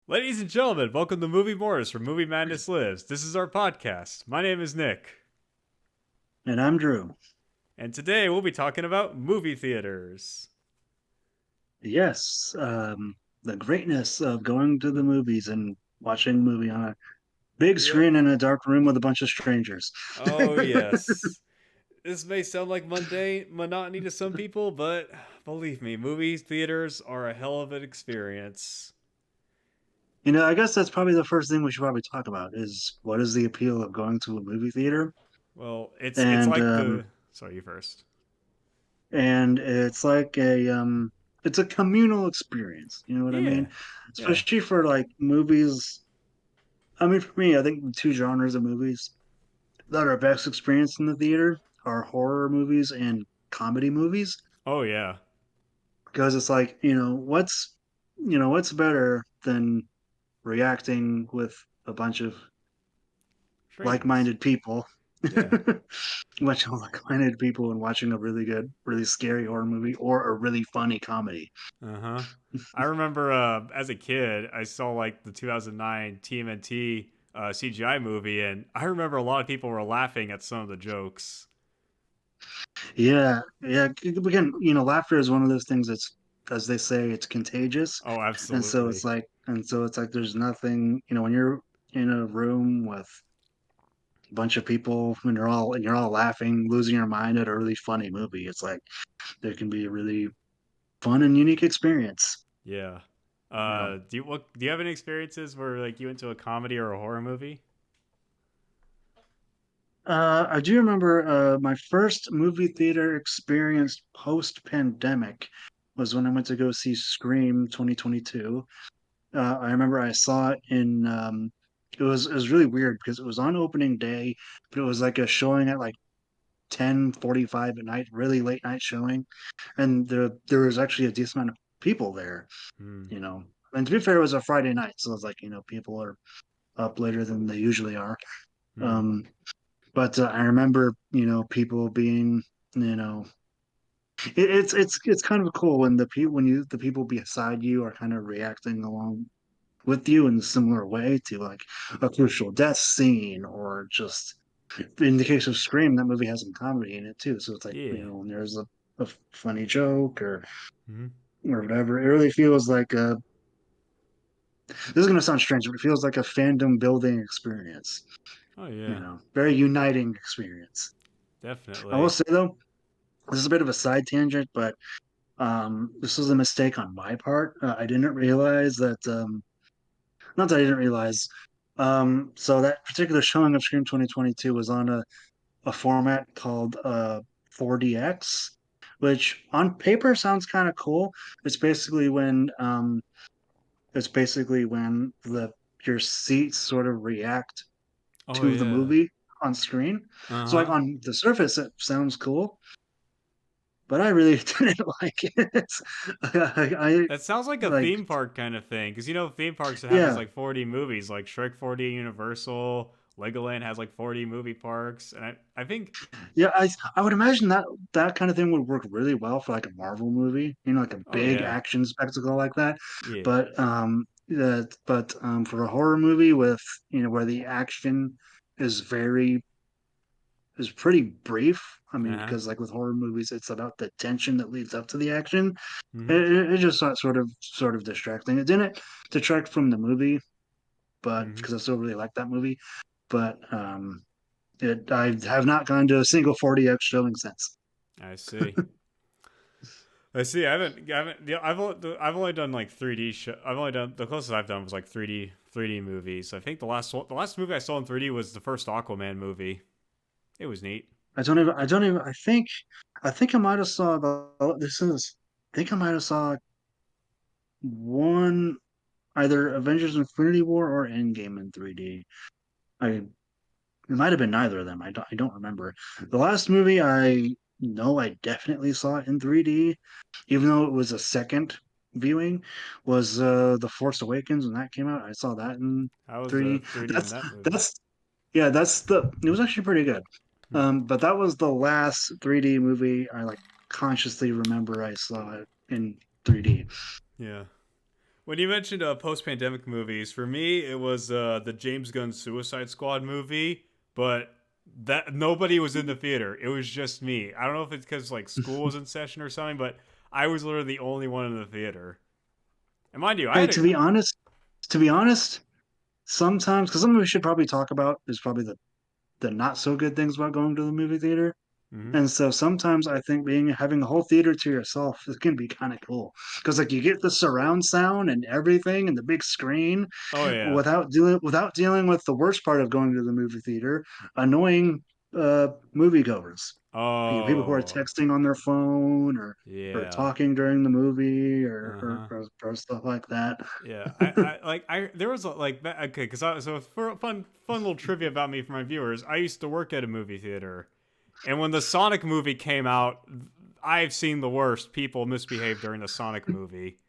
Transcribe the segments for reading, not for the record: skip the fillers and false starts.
Ladies and gentlemen, welcome to Movie Mortis where Movie Madness lives. This is our podcast. My name is Nick, And I'm Drew. and today we'll be talking about movie theaters. Yes, the greatness of going to the movies and watching a movie on a big Yep. screen in a dark room with a bunch of strangers. Oh, yes. This may sound like mundane monotony to some people, but believe me, movie theaters are a hell of an experience. I guess that's probably the first thing we should probably talk about is what is the appeal of going to a movie theater? Well, it's And like the sorry, you first. and it's like it's a communal experience. You know what I Yeah. mean? Yeah. Especially for like movies. I mean, for me, I think the two genres of movies that are best experienced in the theater are horror movies and comedy movies Oh yeah. because it's like what's better than reacting with a bunch of Strangers. like-minded people Yeah. bunch of like-minded people and watching a really good really scary horror movie or a really funny comedy. Uh-huh. I remember as a kid, I saw like the 2009 TMNT CGI movie, and I remember a lot of people were laughing at some of the jokes. Yeah, again, laughter is one of those things that's, as they say, it's contagious. Oh, And so absolutely. it's like there's nothing, when you're in a room with a bunch of people and you're all laughing, losing your mind at a really funny movie. It's like there can be a really fun and unique experience. Yeah. You know, Do you have any experiences where like you went to a comedy or a horror movie? I do remember my first movie theater experience post-pandemic was when I went to go see Scream 2022. I remember I saw it in it was really weird because it was on opening day, but it was like a showing at like 10:45 at night, really late night showing, and there was actually a decent amount of people there. Hmm. you know. And to be fair, it was a Friday night, so it's like, people are up later than they usually are. Hmm. Um, but I remember, people being, you know, it's kind of cool when the people beside you are kind of reacting along with you in a similar way to like a crucial death scene or just in the case of Scream, that movie has some comedy in it too. So it's like, Yeah. when there's a funny joke Hmm. or whatever, it really feels like this is gonna sound strange, but it feels like a fandom building experience. Oh yeah. Very uniting experience. I will Definitely. say though, this is a bit of a side tangent, but this was a mistake on my part. I didn't realize that. Not that I didn't realize. So that particular showing of Scream 2022 was on a format called 4DX, which on paper sounds kind of cool. It's basically when the your seats sort of react Oh to the yeah. movie on screen. So like Uh-huh. on the surface, it sounds cool, but I really didn't like it. I That sounds like a like theme park kind of thing, because you know theme parks that have these yeah. like 4D movies, like Shrek 4D Universal, Legoland has like 4D movie parks, and I think Yeah, I would imagine that kind of thing would work really well for like a Marvel movie, like a oh big yeah, action spectacle like that. yeah, But for a horror movie with, where the action is very is pretty brief. I mean, uh huh, because like with horror movies, it's about the tension that leads up to the action. mm-hmm. It just got sort of distracting. It didn't detract from the movie, but Mm-hmm. because I still really like that movie. But I have not gone to a single 40X showing since. I see. I see. I haven't. Yeah, I've only done like 3D. I've only done the closest I've done was like 3D movies. I think the last movie I saw in 3D was the first Aquaman movie. It was neat. I think I might have saw I think I might have saw one, either Avengers Infinity War or Endgame in 3D. It might have been neither of them. I don't remember. The last movie I know I definitely saw it in 3D, even though it was a second viewing, was The Force Awakens when that came out. I saw that in How was the 3D. 3D in That's that movie? that's yeah, it was actually pretty good. Hmm. But that was the last 3D movie I like consciously remember I saw it in 3D. Yeah. When you mentioned post-pandemic movies, for me it was the James Gunn Suicide Squad movie, but that nobody was in the theater. It was just me. I don't know if it's because like school was in session or something, but I was literally the only one in the theater. And mind you, I Hey, had a to be honest, sometimes because something we should probably talk about is probably the not so good things about going to the movie theater. mhm. And so sometimes I think being having the whole theater to yourself it can be kind of cool because like you get the surround sound and everything and the big screen Oh yeah. without dealing with the worst part of going to the movie theater, annoying moviegoers. You know, people who are Oh texting on their phone or yeah. talking during the movie Uh huh. or stuff like that. Yeah, I like I there was like okay because I so for fun little trivia about me for my viewers. I used to work at a movie theater, and when the Sonic movie came out, I've seen the worst people misbehave during the Sonic movie.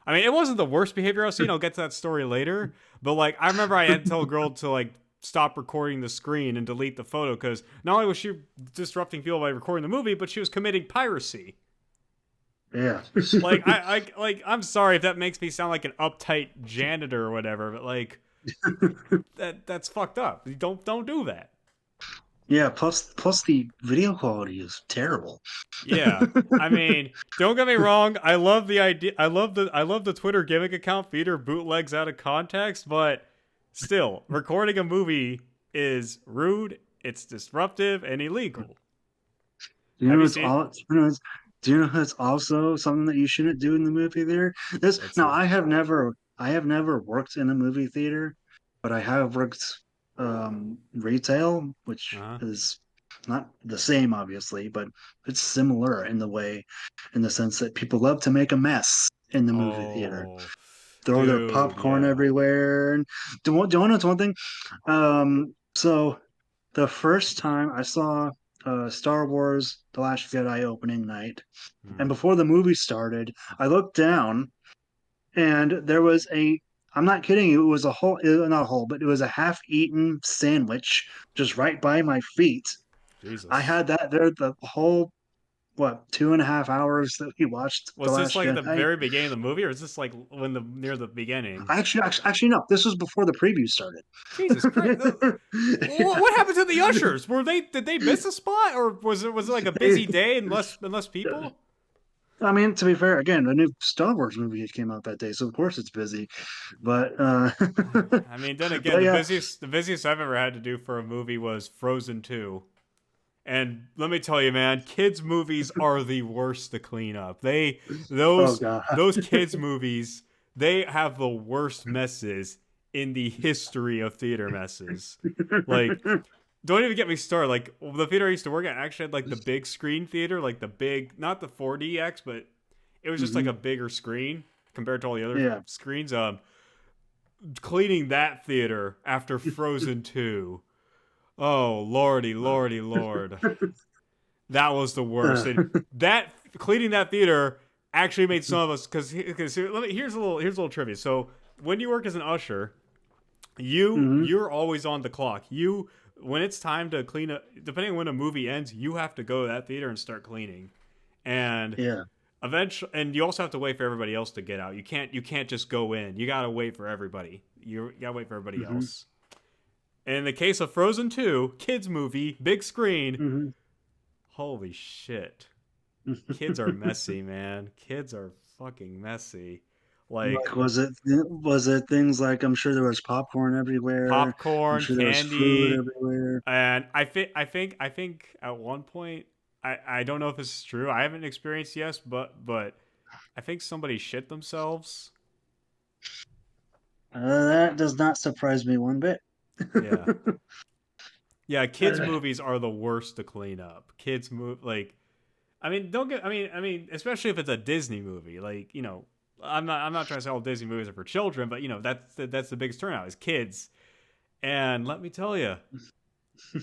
I mean, it wasn't the worst behavior I've seen. I'll get to that story later, but like I remember I had to tell a girl to like stop recording the screen and delete the photo because not only was she disrupting people by recording the movie, but she was committing piracy. Yeah. Like I'm sorry if that makes me sound like an uptight janitor or whatever, but like that's fucked up. Don't do that. Yeah, plus the video quality is terrible. Yeah. I mean, don't get me wrong, I love the idea I love the Twitter gimmick account feeder bootlegs out of context, but still, recording a movie is rude, it's disruptive and illegal. You Have know you it's seen all you know it's, do you know it's also something that you shouldn't do in the movie theater? This let's now see. I have never worked in a movie theater, but I have worked retail, which Uh-huh. is not the same obviously, but it's similar in the way in the sense that people love to make a mess in the movie theater. Oh, Throw their dude, popcorn yeah. everywhere. And do you want to know one thing? So the first time I saw Star Wars The Last Jedi opening night, Hmm. and before the movie started, I looked down and there was I'm not kidding you, it was a whole, not a whole, but it was a half eaten sandwich just right by my feet. I Jesus. had that there the whole, what, 2.5 hours that we watched The Was this Last like at the Jedi. very beginning of the movie, or is this like when the near the beginning? Actually, no, this was before the preview started. Jesus Christ! What happened to the ushers? Were they did they miss a spot, or was it like a busy day and less people? I mean, to be fair, again, a new Star Wars movie came out that day, so of course it's busy. But I mean, then again, but yeah, the busiest I've ever had to do for a movie was Frozen 2. And let me tell you, man, kids movies are the worst to clean up. oh Those god, those kids movies, they have the worst messes in the history of theater messes. Like, don't even get me started. Like the theater I used to work at actually had like the big screen theater, like the big, not the 4DX, but it was just like hmm a bigger screen compared to all the other yeah. screens. Cleaning that theater after Frozen 2. Oh, lordy, lordy, lord. That was the worst. And that cleaning that theater actually made some of us because here's a little trivia. So when you work as an usher, hmm you're always on the clock. You when it's time to clean up, depending on when a movie ends, you have to go to that theater and start cleaning. And Yeah. eventually, and you also have to wait for everybody else to get out. You can't just go in. You gotta wait for everybody. You gotta wait for everybody hmm else. And in the case of Frozen 2, kids movie, big screen, hmm holy shit. Kids are messy, man. Kids are fucking messy. Like Like, was it things like I'm sure there was popcorn everywhere. I'm popcorn, sure there was food candy, everywhere. and I think at one point I don't know if this is true. I haven't experienced yes, but I think somebody shit themselves. That does not surprise me one bit. Yeah. Yeah, kids movies are the worst to clean up. Kids move like I mean, don't get. I mean, especially if it's a Disney movie. Like, I'm not trying to say all Disney movies are for children, but that's the biggest turnout is kids. And let me tell you,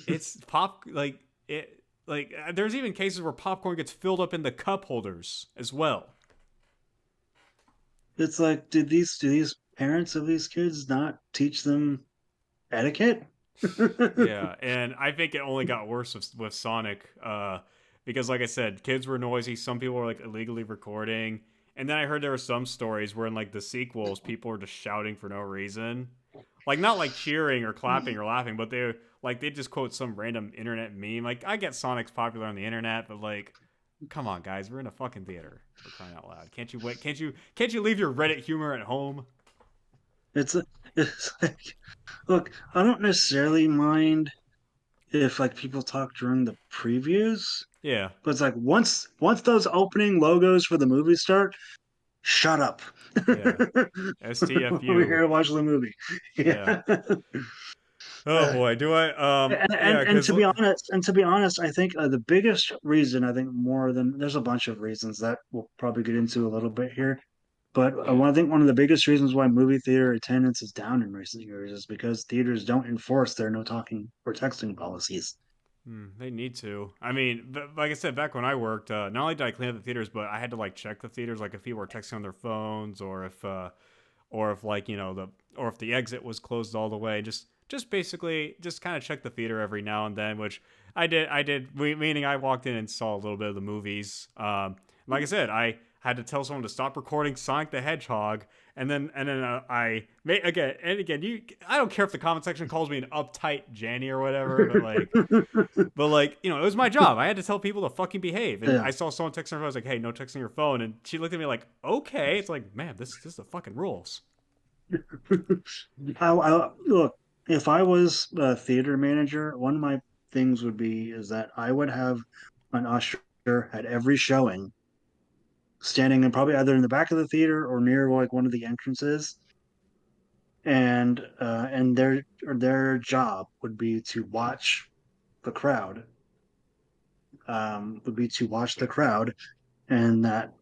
it's pop like it like there's even cases where popcorn gets filled up in the cup holders as well. It's like, do these parents of these kids not teach them etiquette? Yeah, and I think it only got worse with Sonic, because like I said, kids were noisy. Some people were like illegally recording, And then I heard there were some stories where in like the sequels, people were just shouting for no reason, like not like cheering or clapping or laughing, but they just quote some random internet meme. Like I get Sonic's popular on the internet, but like, come on, guys, we're in a fucking theater. For crying out loud! Can't you wait? Can't you leave your Reddit humor at home? It's it's like, look, I don't necessarily mind if like people talk during the previews, Yeah, but it's like once those opening logos for the movie start, shut up. yeah. We're STFU. here to watch the movie. Yeah. Yeah. Oh boy, do I? Yeah, And because to be honest, I think the biggest reason, I think more than there's a bunch of reasons that we'll probably get into a little bit here, but I think one of the biggest reasons why movie theater attendance is down in recent years is because theaters don't enforce their no talking or texting policies. they need to. I mean, like I said, back when I worked, not only did I clean up the theaters, but I had to like check the theaters, like if people were texting on their phones, or if like or if the exit was closed all the way. Just basically just kind of check the theater every now and then, which I did. Meaning I walked in and saw a little bit of the movies. Like I said, I had to tell someone to stop recording Sonic the Hedgehog, and then I made again. I don't care if the comment section calls me an uptight Janny or whatever, but like it was my job. I had to tell people to fucking behave. And Yeah. I saw someone texting her phone. I was like, hey, no texting your phone. And she looked at me like, okay. It's like, man, this is the fucking rules. Look, if I was a theater manager, one of my things would be is that I would have an usher at every showing, standing in probably either in the back of the theater or near like one of the entrances, and their job would be to watch the crowd, and that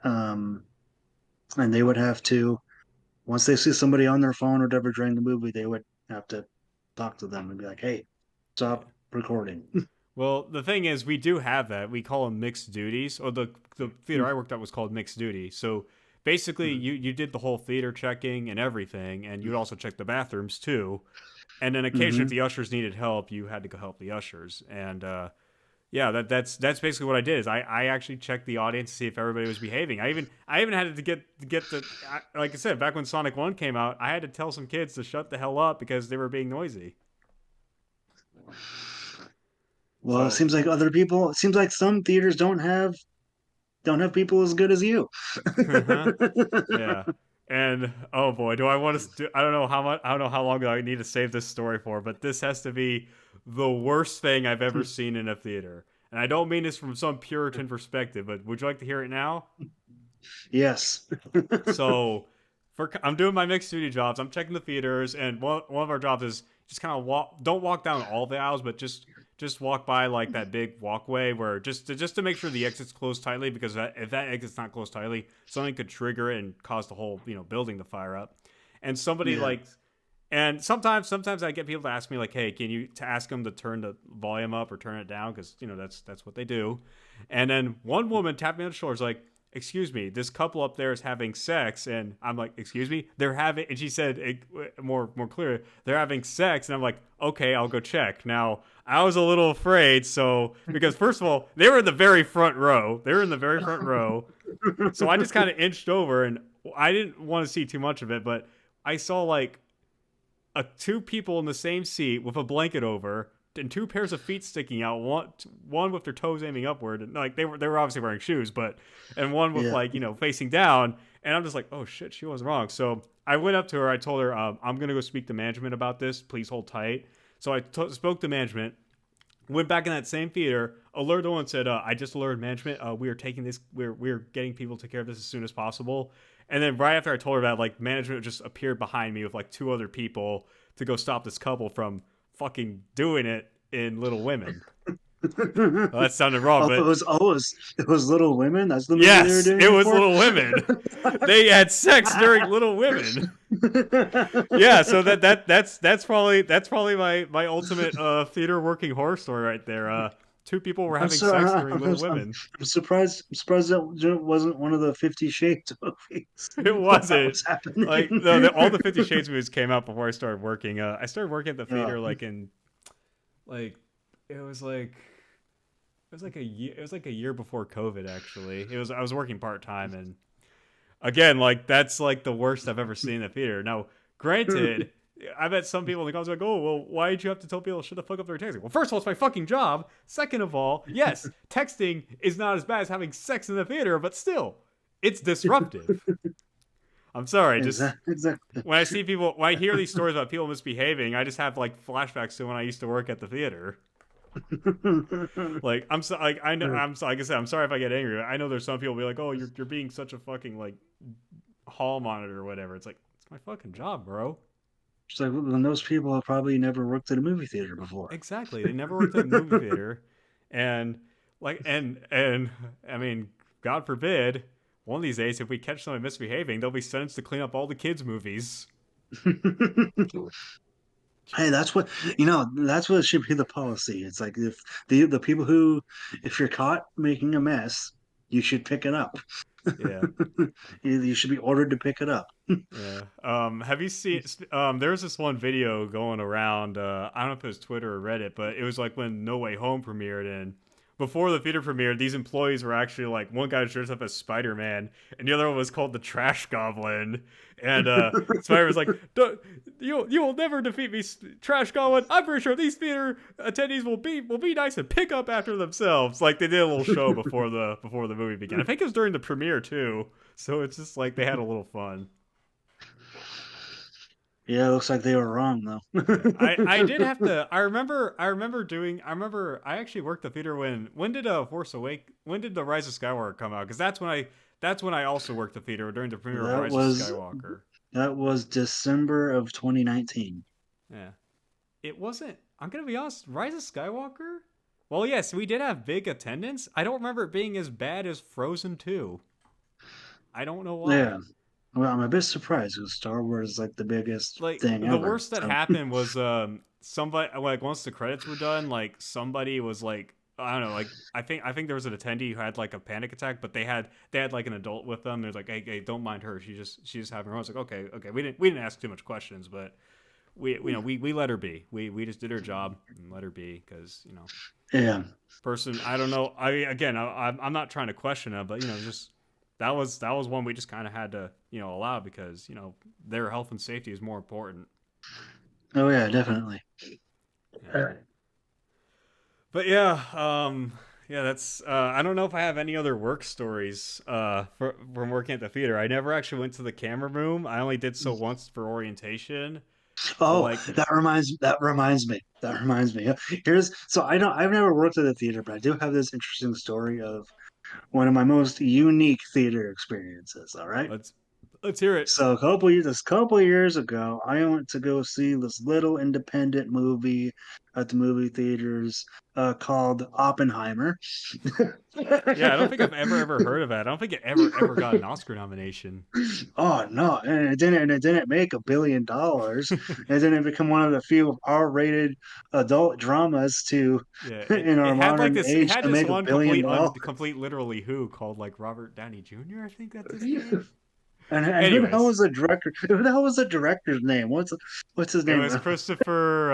um, and they would have to once they see somebody on their phone or whatever during the movie, they would have to talk to them and be like, "Hey, Yeah. stop recording." Well, the thing is, we do have that. We call them mixed duties, or the theater I worked at was called mixed duty. So basically, you did the whole theater checking and everything, and you'd also check the bathrooms too. And then occasionally, if Mm-hmm. the ushers needed help, you had to go help the ushers. And yeah, that's basically what I did. Is I actually checked the audience to see if everybody was behaving. I even had to get the like I said back when Sonic 1 came out, I had to tell some kids to shut the hell up because they were being noisy. Well, it So seems like other people. It seems like some theaters don't have people as good as you. yeah. And oh boy, do I want to? I don't know how much. I don't know how long I need to save this story for, but this has to be the worst thing I've ever seen in a theater. And I don't mean this from some Puritan perspective, but would you like to hear it now? Yes. So, I'm doing my mixed duty jobs. I'm checking the theaters, and one of our jobs is just kind of walk. Don't walk down all the aisles, but just walk by like that big walkway where just to make sure the exit's closed tightly, because if that exit's not closed tightly, something could trigger it and cause the whole building to fire up. And somebody Yeah. like, and sometimes I get people to ask me like, hey, can you to ask them to turn the volume up or turn it down, because that's what they do. And then one woman tapped me on the shoulder, is like, excuse me, this couple up there is having sex. And I'm like, excuse me, they're having, and she said it more clear, they're having sex. And I'm like, okay, I'll go check. Now I was a little afraid, so because first of all, they were in the very front row, so I just kind of inched over, and I didn't want to see too much of it, but I saw like two people in the same seat with a blanket over, and two pairs of feet sticking out. One with their toes aiming upward, and like they were obviously wearing shoes, and one with Yeah. like facing down. And I'm just like, oh shit, she was wrong. So I went up to her. I told her, I'm gonna go speak to management about this. Please hold tight. So I spoke to management. Went back in that same theater, alerted one, said, I just alerted management. We are taking this. We're getting people to take care of this as soon as possible. And then right after I told her that, like management just appeared behind me with like two other people to go stop this couple from fucking doing it in Little Women. Well, that sounded wrong, but It was Little Women. That's the movie they were yes, doing it it was for? Little Women. They had sex during Little Women. Yeah, so that's probably my ultimate theater working horror story right there. Two people were I'm having so sex I'm, during Little Women. I'm surprised. I'm surprised that wasn't one of the 50 Shades movies. It While that wasn't was happening. like all the 50 Shades movies came out before I started working. I started working at the theater Yeah. like in like it was like a year. It was like a year before COVID. Actually, I was working part time, and again, like that's like the worst I've ever seen in the theater. Now, granted, I bet some people in the comments are like, oh, well, why did you have to tell people to shut the fuck up their texting? Well, first of all, it's my fucking job. Second of all, yes, texting is not as bad as having sex in the theater, but still, it's disruptive. I'm sorry, just Exactly. when I hear these stories about people misbehaving, I just have like flashbacks to when I used to work at the theater. Like I know like I said, I'm sorry if I get angry. I know there's some people be like, oh, you're being such a fucking like hall monitor or whatever. It's like it's my fucking job, bro. It's like, well, those people have probably never worked at a movie theater before. Exactly. They never worked at a movie theater, and and I mean, God forbid, one of these days if we catch someone misbehaving, they'll be sentenced to clean up all the kids' movies. Hey, that's what that's what should be the policy. It's like if the people who, if you're caught making a mess, you should pick it up. Yeah. You should be ordered to pick it up. Yeah. Have you seen? There was this one video going around. I don't know if it was Twitter or Reddit, but it was like when No Way Home premiered, and before the theater premiered, these employees were actually like one guy dressed up as Spider-Man, and the other one was called the Trash Goblin. And Spider was like, "You will never defeat me, Trash Goblin. I'm pretty sure these theater attendees will be nice and pick up after themselves." Like they did a little show before the movie began. I think it was during the premiere too. So it's just like they had a little fun. Yeah, it looks like they were wrong though. Yeah. I did have to. I actually worked the theater when did when did the Rise of Skywalker come out? Because that's when I also worked the theater during the premiere of Rise of Skywalker. That was December of 2019. Yeah, it wasn't. I'm gonna be honest. Rise of Skywalker. Well, yes, we did have big attendance. I don't remember it being as bad as Frozen 2. I don't know why. Yeah. Well, I'm a bit surprised because Star Wars is like the biggest Like thing the ever. worst that happened was somebody like once the credits were done, like somebody was like I don't know, like I think there was an attendee who had like a panic attack, but they had like an adult with them. There's like, hey, don't mind her. She's having her own. I was like, okay. We didn't ask too much questions, but we let her be. We just did her job and let her be because Yeah. person I don't know. I'm not trying to question her, but just that was one we just kind of had to allow because their health and safety is more important. Oh yeah, definitely. Yeah. But yeah, that's I don't know if I have any other work stories from working at the theater. I never actually went to the camera room. I only did so once for orientation. Oh, Like that reminds me. I've never worked at a theater, but I do have this interesting story of one of my most unique theater experiences. All right. let's hear it. So a couple years ago, I went to go see this little independent movie at the movie theaters called Oppenheimer. Yeah, I don't think I've ever heard of that. I don't think it ever got an Oscar nomination. Oh no, and it didn't make $1 billion. It didn't become one of the few R-rated adult dramas to Yeah, in our it had like modern this. It age had to this make one $1 billion. complete literally who called like Robert Downey Jr. I think that's his name. And who the hell Anyways, was the director? Who the hell was the director's name? What's his it name? was Christopher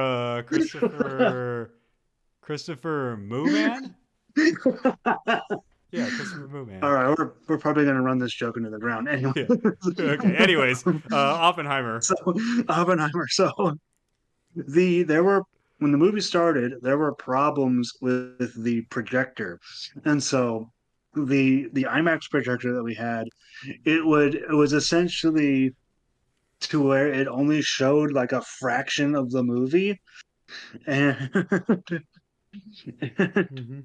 Mooman. Yeah, Christopher Mooman. All right, we're probably gonna run this joke into the ground anyway. Yeah. Okay. Anyways, Oppenheimer. So Oppenheimer. So there were when the movie started, there were problems with the projector, and so the IMAX projector that we had, it was essentially to where it only showed like a fraction of the movie, and Mm-hmm.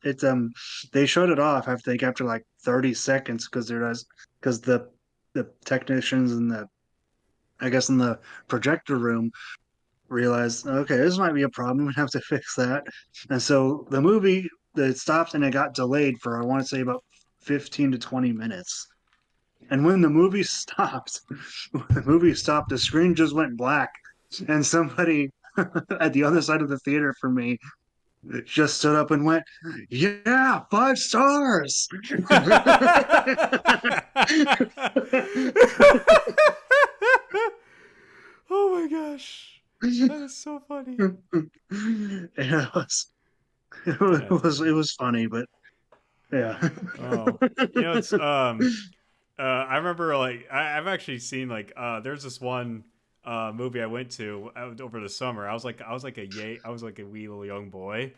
it's they showed it off I think after like 30 seconds because the technicians in the I guess in the projector room realized, okay, this might be a problem. We have to fix that. And so the movie it stopped and it got delayed for I want to say about 15 to 20 minutes. And when the movie stopped, the screen just went black, and somebody at the other side of the theater from me just stood up and went, "Yeah, 5 stars." Oh my gosh, that is so funny. It was funny, but yeah. Oh, it's I remember like I've actually seen like there's this one movie I went to over the summer. I was like a wee little young boy.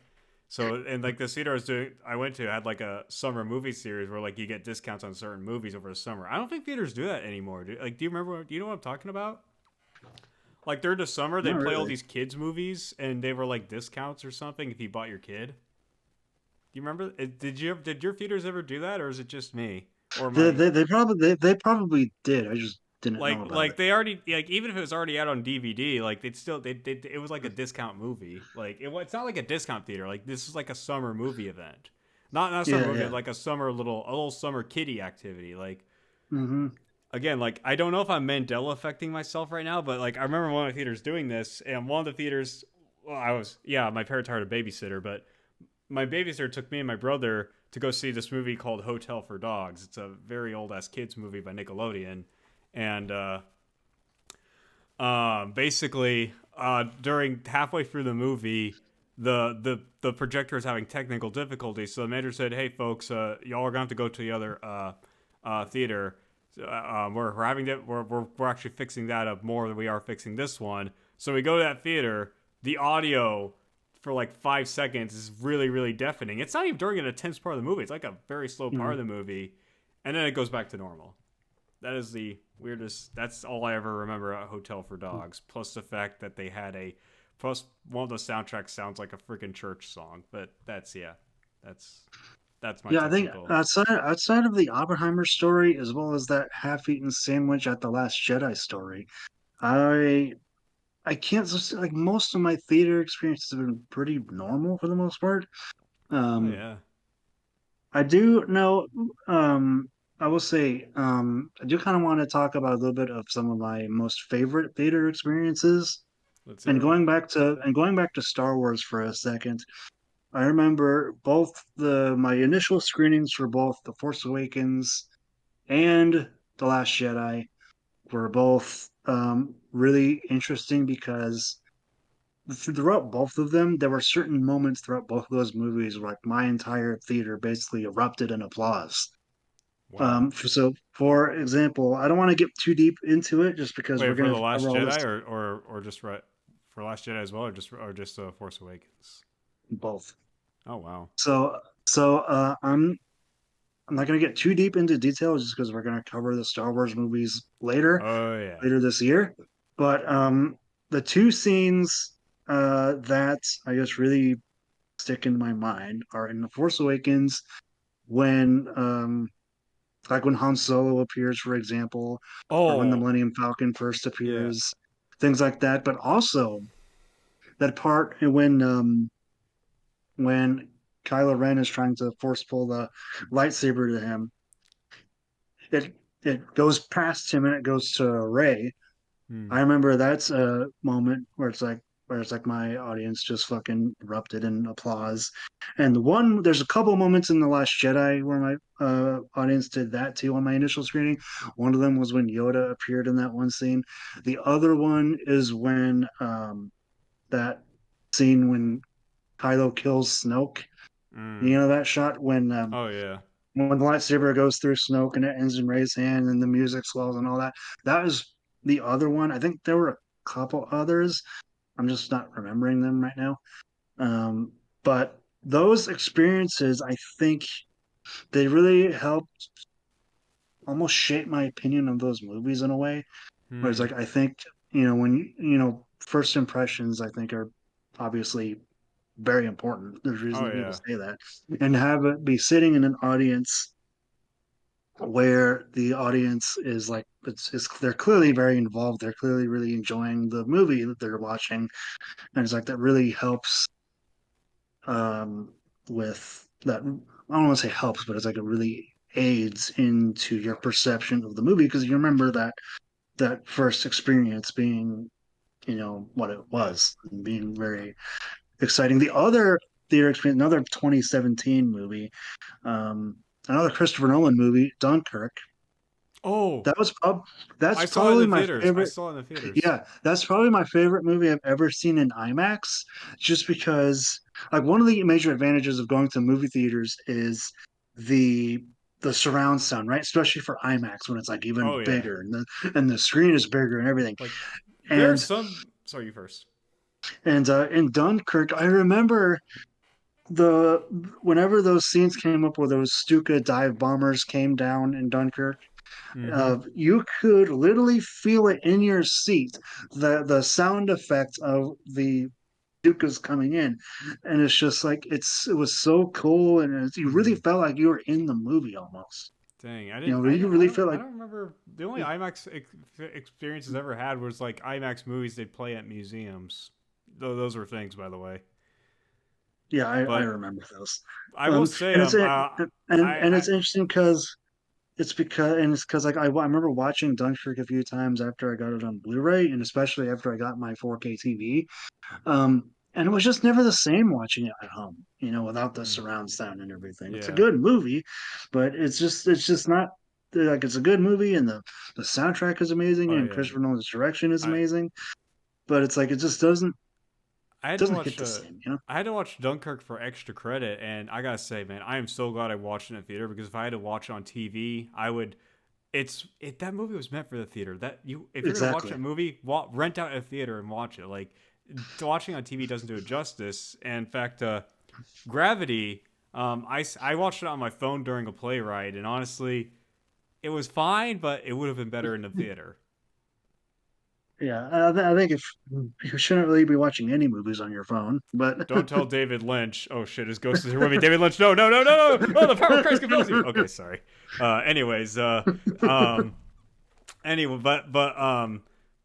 So and like the theater I went to had like a summer movie series where like you get discounts on certain movies over the summer. I don't think theaters do that anymore. Do you remember? Do you know what I'm talking about? Like during the summer, they Not play all really. these kids movies, and they were like discounts or something if you bought your kid. Do you remember? Did your theaters ever do that, or is it just me? Or my They probably did. I just didn't know about like it. they already like even if it was already out on DVD, like they'd still they it was like a discount movie. Like it's not like a discount theater. Like this is like a summer movie event, not a summer Yeah, movie, yeah. like a little summer kiddie activity. Like Mm-hmm. again, like I don't know if I'm Mandela affecting myself right now, but like I remember one of the theaters doing this, and one of the theaters, well, my parents hired a babysitter, but my babysitter took me and my brother to go see this movie called Hotel for Dogs. It's a very old ass kids movie by Nickelodeon, and basically, during halfway through the movie, the projector is having technical difficulties. So the manager said, "Hey, folks, y'all are going to have to go to the other theater. We're having that. We're actually fixing that up more than we are fixing this one." So we go to that theater. The audio for like 5 seconds is really deafening. It's not even during an intense part of the movie. It's like a very slow part Mm-hmm. of the movie, and then it goes back to normal. That is the weirdest. That's all I ever remember at Hotel for Dogs. Plus the fact that they had a plus one of the soundtracks sounds like a freaking church song. But that's that's my Yeah, I think technical. outside of the Oppenheimer story, as well as that half-eaten sandwich at the Last Jedi story, I I can't like most of my theater experiences have been pretty normal for the most part. Oh Um, yeah, I do know, I will say, I do kind of want to talk about a little bit of some of my most favorite theater experiences. let's And hear them. going back to Star Wars for a second, I remember both the my initial screenings for both The Force Awakens and The Last Jedi were both really interesting because throughout both of them, there were certain moments throughout both of those movies where like my entire theater basically erupted in applause. Wow. So for example, I don't want to get too deep into it just because we're Wait for going the to cover Last all this Jedi or just right for Last Jedi as well or just Force Awakens. both. Oh wow. So I'm not going to get too deep into details just because we're going to cover the Star Wars movies Oh yeah. later this year. But the two scenes that I guess really stick in my mind are in The Force Awakens when like when Han Solo appears, for example, or when the Oh Millennium Falcon first yeah. appears, things like that. But also that part when Kylo Ren is trying to force pull the lightsaber to him, it it goes past him and it goes to Rey. Hmm. I remember that's a moment where it's like my audience just fucking erupted in applause. And there's a couple moments in The Last Jedi where my audience did that too on my initial screening. One of them was when Yoda appeared in that one scene. The other one is when that scene when Kylo kills Snoke. Hmm. You know that shot Oh yeah. when the lightsaber goes through Snoke and it ends in Rey's hand and the music swells and all that. That was the other one. I think there were a couple others. I'm just not remembering them right now. But those experiences, I think they really helped almost shape my opinion of those movies in a way. Whereas, Hmm. like, I think, when, first impressions, I think are obviously very important. There's reason Oh that people yeah. say that. And have it be sitting in an audience where the audience is like they're clearly very involved, they're clearly really enjoying the movie that they're watching, and it's like that really helps with that. I don't want to say helps, but it's like it really aids into your perception of the movie because you remember that first experience being what it Yeah. was and being very exciting. The other theater experience, another 2017 movie, um another Christopher Nolan movie, Dunkirk. Oh, That was prob- that's I saw it in probably the my theaters. I favorite. saw it in the theaters. Yeah, that's probably my favorite movie I've ever seen in IMAX. Just because, like, one of the major advantages of going to movie theaters is the the surround sound, right? Especially for IMAX when it's like even Oh yeah. bigger and the screen is bigger and everything. Like there's And some. Sorry, you first. in Dunkirk, I remember the whenever those scenes came up where those Stuka dive bombers came down in Dunkirk, Mm-hmm. you could literally feel it in your seat, the sound effect of the Stukas coming in, and it's just like it was so cool, and you really Mm-hmm. felt like you were in the movie almost. Dang, You know, you really felt I like don't remember. The only IMAX experiences I ever had was like IMAX movies they play at museums. Though those were things, by the way. yeah, I But remember those. I will say, And I it's interesting because it's because like I remember watching Dunkirk a few times after I got it on Blu-ray, and especially after I got my 4K TV. And it was just never the same watching it at home, you know, without the mm, surround sound and everything. It's a yeah. good movie, but it's just not like it's a good movie, and the soundtrack is amazing, Oh and yeah. Christopher Nolan's direction is I amazing. But it's like it just I had to doesn't hit watch the same, you know? I had to watch Dunkirk for extra credit, and I gotta say, man, I am so glad I watched it in the theater because if I had to watch it on TV, I would. That movie was meant for the theater. That you if you're gonna watch Exactly. that movie, rent out a theater and watch it. Like watching on TV doesn't do it justice. And in fact, Gravity, I watched it on my phone during a play ride, and honestly, it was fine, but it would have been better in the theater. Yeah, I think if you shouldn't really be watching any movies on your phone, but Don't tell David Lynch. Oh shit, his ghost is here with me. David Lynch, no, no, no, no, no. Oh, the power of Christ compels you. Okay, sorry. Anyways, um, anyway,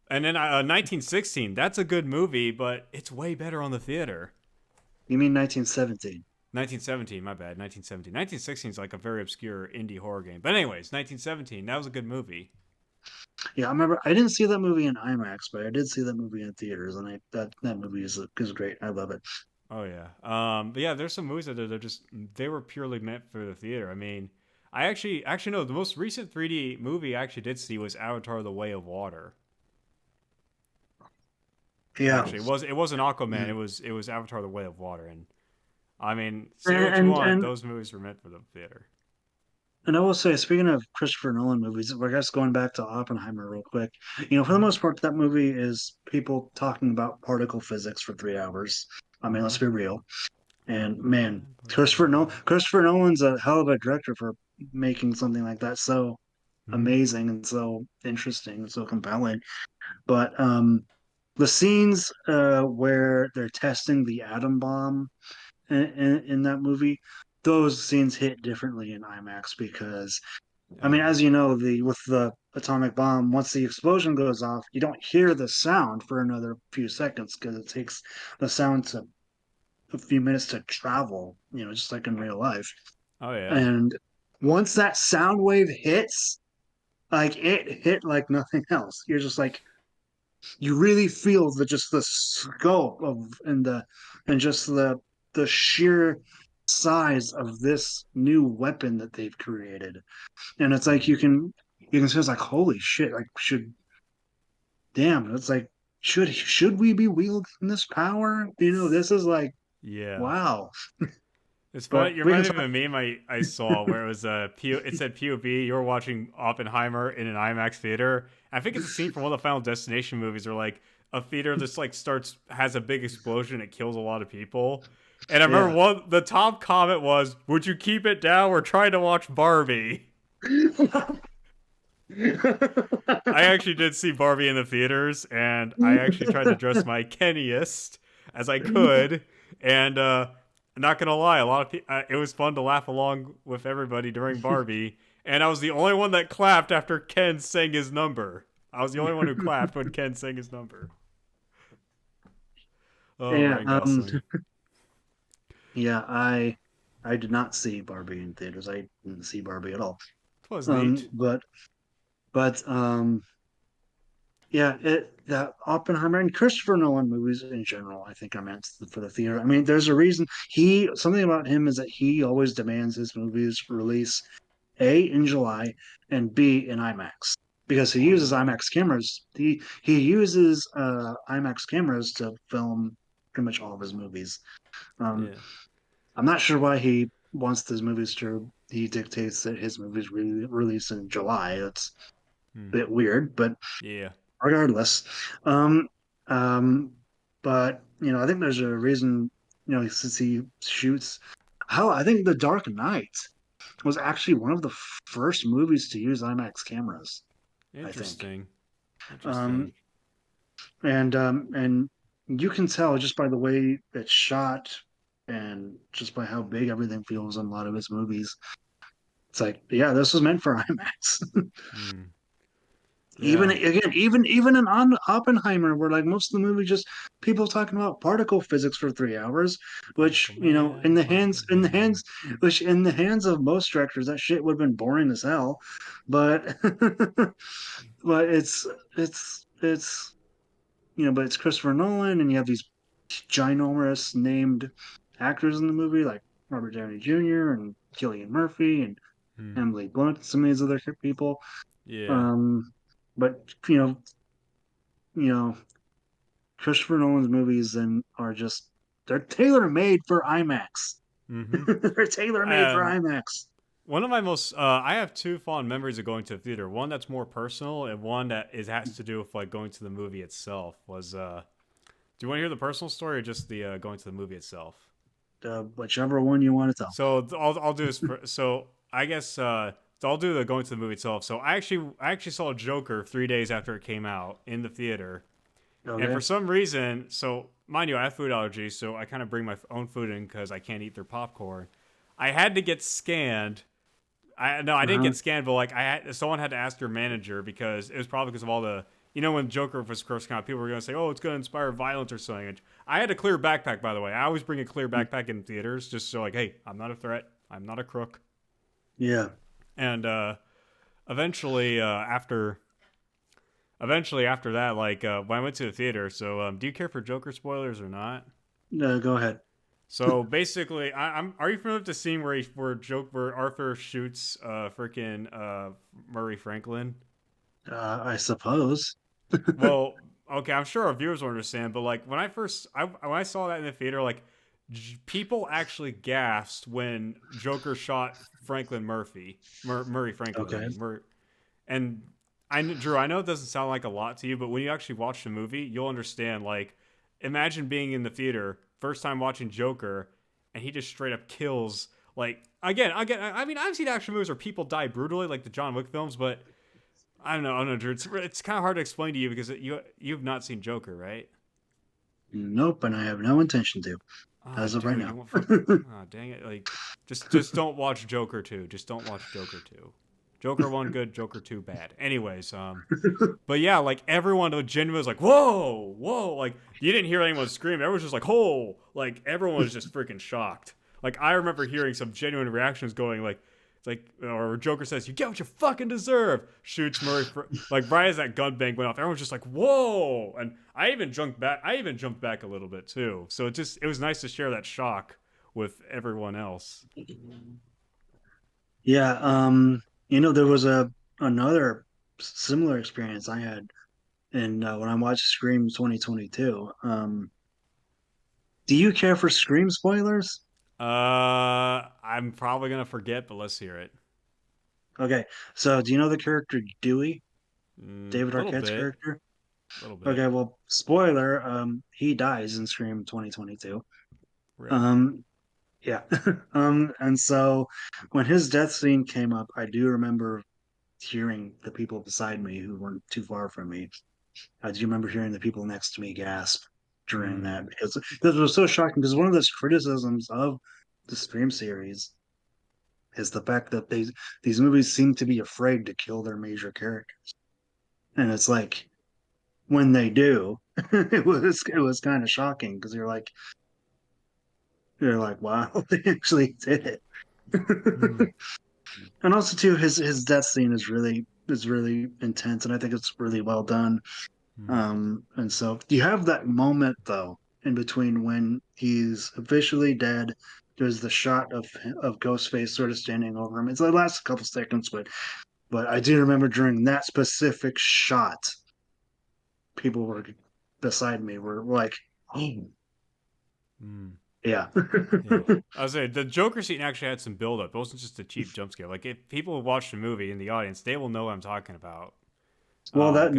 and then 1916. That's a good movie, but it's way better on the theater. you mean 1917? 1917, my bad. 1917. 1916 is like a very obscure indie horror game. But anyways, 1917. That was a good movie. Yeah, I remember I didn't see that movie in IMAX, but I did see that movie in theaters, and that movie is great. I love it. Oh yeah. But yeah, there's some movies that they're just they were purely meant for the theater. I mean, I actually no, the most recent 3D movie I actually did see was Avatar: The Way of Water. Yeah, Actually, it wasn't Aquaman. It was Avatar: The Way of Water. And I mean, say what you and want, and those movies were meant for the theater. and I will say, speaking of Christopher Nolan movies, I guess going back to Oppenheimer real quick, you know, for the Mm-hmm. most part, that movie is people talking about particle physics for 3 hours. I mean, Mm-hmm. let's be real. And man, One particle. Christopher Nolan's a hell of a director for making something like that so Mm-hmm. amazing and so interesting and so compelling. But the scenes where they're testing the atom bomb in that movie, those scenes hit differently in IMAX because I Oh mean, yeah. as you know, the with the atomic bomb, once the explosion goes off, you don't hear the sound for another few seconds because it takes the sound to a few minutes to travel, you know, just like in real life. Oh yeah. And once that sound wave hits, like it hit like nothing else. You're just like you really feel the scope of and just the sheer size of this new weapon that they've created. And it's like Mm-hmm. you can say it's like holy shit, like should damn, it's like should we be wielding this power? You know, this is like Yeah. wow. It's funny. But You we can reminded me talk. of a meme I saw where it was it said POV. You were watching Oppenheimer in an IMAX theater. I think it's a scene from one of the Final Destination movies where like a theater just like starts has a big explosion. It kills a lot of people. And I remember Yeah. the top comment was, "Would you keep it down? We're trying to watch Barbie." I actually did see Barbie in the theaters, and I actually tried to dress my Kenniest as I could. And not gonna lie, a lot of it was fun to laugh along with everybody during Barbie. And I was the only one that clapped after Ken sang his number. I was the only one who clapped when Ken sang his number. Oh, Yeah, Ryan Gosling. yeah, I did not see Barbie in theaters. I didn't see Barbie at all. It was Um, neat. but but yeah, it that Oppenheimer and Christopher Nolan movies in general, I think are meant for the theater. I mean, there's a reason he something about him is that he always demands his movies release A in July and B in IMAX because he Oh, no uses way. IMAX cameras. He uses IMAX cameras to film pretty much all of his movies. Um, Yeah. I'm not sure why he wants those movies to. he dictates that his movies release in July. That's Hmm. a bit weird, but Yeah. regardless, um, um, but I think there's a reason. Since he shoots, how I think The Dark Knight was actually one of the first movies to use IMAX cameras. I think. Interesting. Interesting. Um, and you can tell just by the way it's shot and just by how big everything feels in a lot of his movies. It's like, yeah, this was meant for IMAX. Hmm. Even Yeah. again, even in Oppenheimer, where like most of the movie just people talking about particle physics for 3 hours, which Particle Man. Particle Man. which in the hands of most directors, that shit would have been boring as hell. But but it's but it's Christopher Nolan, and you have these ginormous named actors in the movie like Robert Downey Jr. and Cillian Murphy and Hmm. Emily Blunt, and some of these other people. Yeah. Um, but you know, Christopher Nolan's movies and are just they're tailor made for IMAX. Mm-hmm. They're tailor made for Um, IMAX. one of my most, I have two fond memories of going to the theater. One that's more personal, and one that is has to do with like going to the movie itself. Do you want to hear the personal story or just the going to the movie itself? Whichever one you want to tell. So I'll do this. So I guess so I'll do the going to the movie itself. So I actually saw Joker 3 days after it came out in the theater, and for Okay. some reason, so mind you, I have food allergies, so I kind of bring my own food in because I can't eat their popcorn. I had to get scanned. I didn't Uh-huh. get scanned, but like someone had to ask your manager because it was probably because of all the when Joker was first come out, people were gonna say, "Oh, it's gonna inspire violence or something." And I had a clear backpack, by the way. I always bring a clear backpack in theaters, just so like, hey, I'm not a threat. I'm not a crook. Yeah. And eventually, after that, like when I went to the theater. So, do you care for Joker spoilers or not? Go ahead. So basically, I'm. Are you familiar with the scene where Arthur shoots freaking Murray Franklin? I suppose. Well, okay, I'm sure our viewers will understand, but like when I saw that in the theater, like people actually gasped when Joker shot Murray Franklin. I Okay. mean, and Drew, I know it doesn't sound like a lot to you, but when you actually watch the movie, you'll understand. Like, imagine being in the theater, first time watching Joker, and he just straight up kills. Like, again. I mean, I've seen action movies where people die brutally, like the John Wick films, but I don't know, Drew. It's kind of hard to explain to you because you've not seen Joker, right? Nope, and I have no intention to, Ah, as of right dude, now. you won't fucking. Ah, dang it! Like, just don't watch Joker 2. Just don't watch Joker 2. Joker 1 good, Joker 2 bad. Anyways, but yeah, like everyone genuinely was like, "Whoa, whoa!" Like you didn't hear anyone scream. Everyone was just like, "Oh!" Like everyone was just freaking shocked. Like I remember hearing some genuine reactions going like, "It's like," or Joker says, "You get what you fucking deserve." Shoots like right as that gun bang went off. Everyone's just like, "Whoa!" And I even jumped back. I even jumped back a little bit too. So it was nice to share that shock with everyone else. Yeah, there was a another similar experience I had in when I watched Scream 2022. Do you care for Scream spoilers? I'm probably gonna forget, but let's hear it. Okay, so do you know the character Dewey, David Little Arquette's bit, character? little bit. Okay, well, spoiler, he dies in Scream 2022. Rip. Um, yeah. And so when his death scene came up, I do remember hearing the people beside me who weren't too far from me. I do remember hearing the people next to me gasp during Hmm. that because this was so shocking. Because one of the criticisms of the Scream series is the fact that these movies seem to be afraid to kill their major characters, and it's like when they do, it was kind of shocking because you're like, wow, they actually did it. Hmm. And also too, his death scene is really intense, and I think it's really well done. Hmm. And so you have that moment though in between when he's officially dead. There's the shot of Ghostface sort of standing over him. It's the last couple seconds, but I do remember during that specific shot, people were beside me were like, "Oh, Hmm. Yeah. Yeah. I was saying the Joker scene actually had some build up. It wasn't just a cheap jump scare. Like if people watch the movie in the audience, they will know what I'm talking about. Well, Because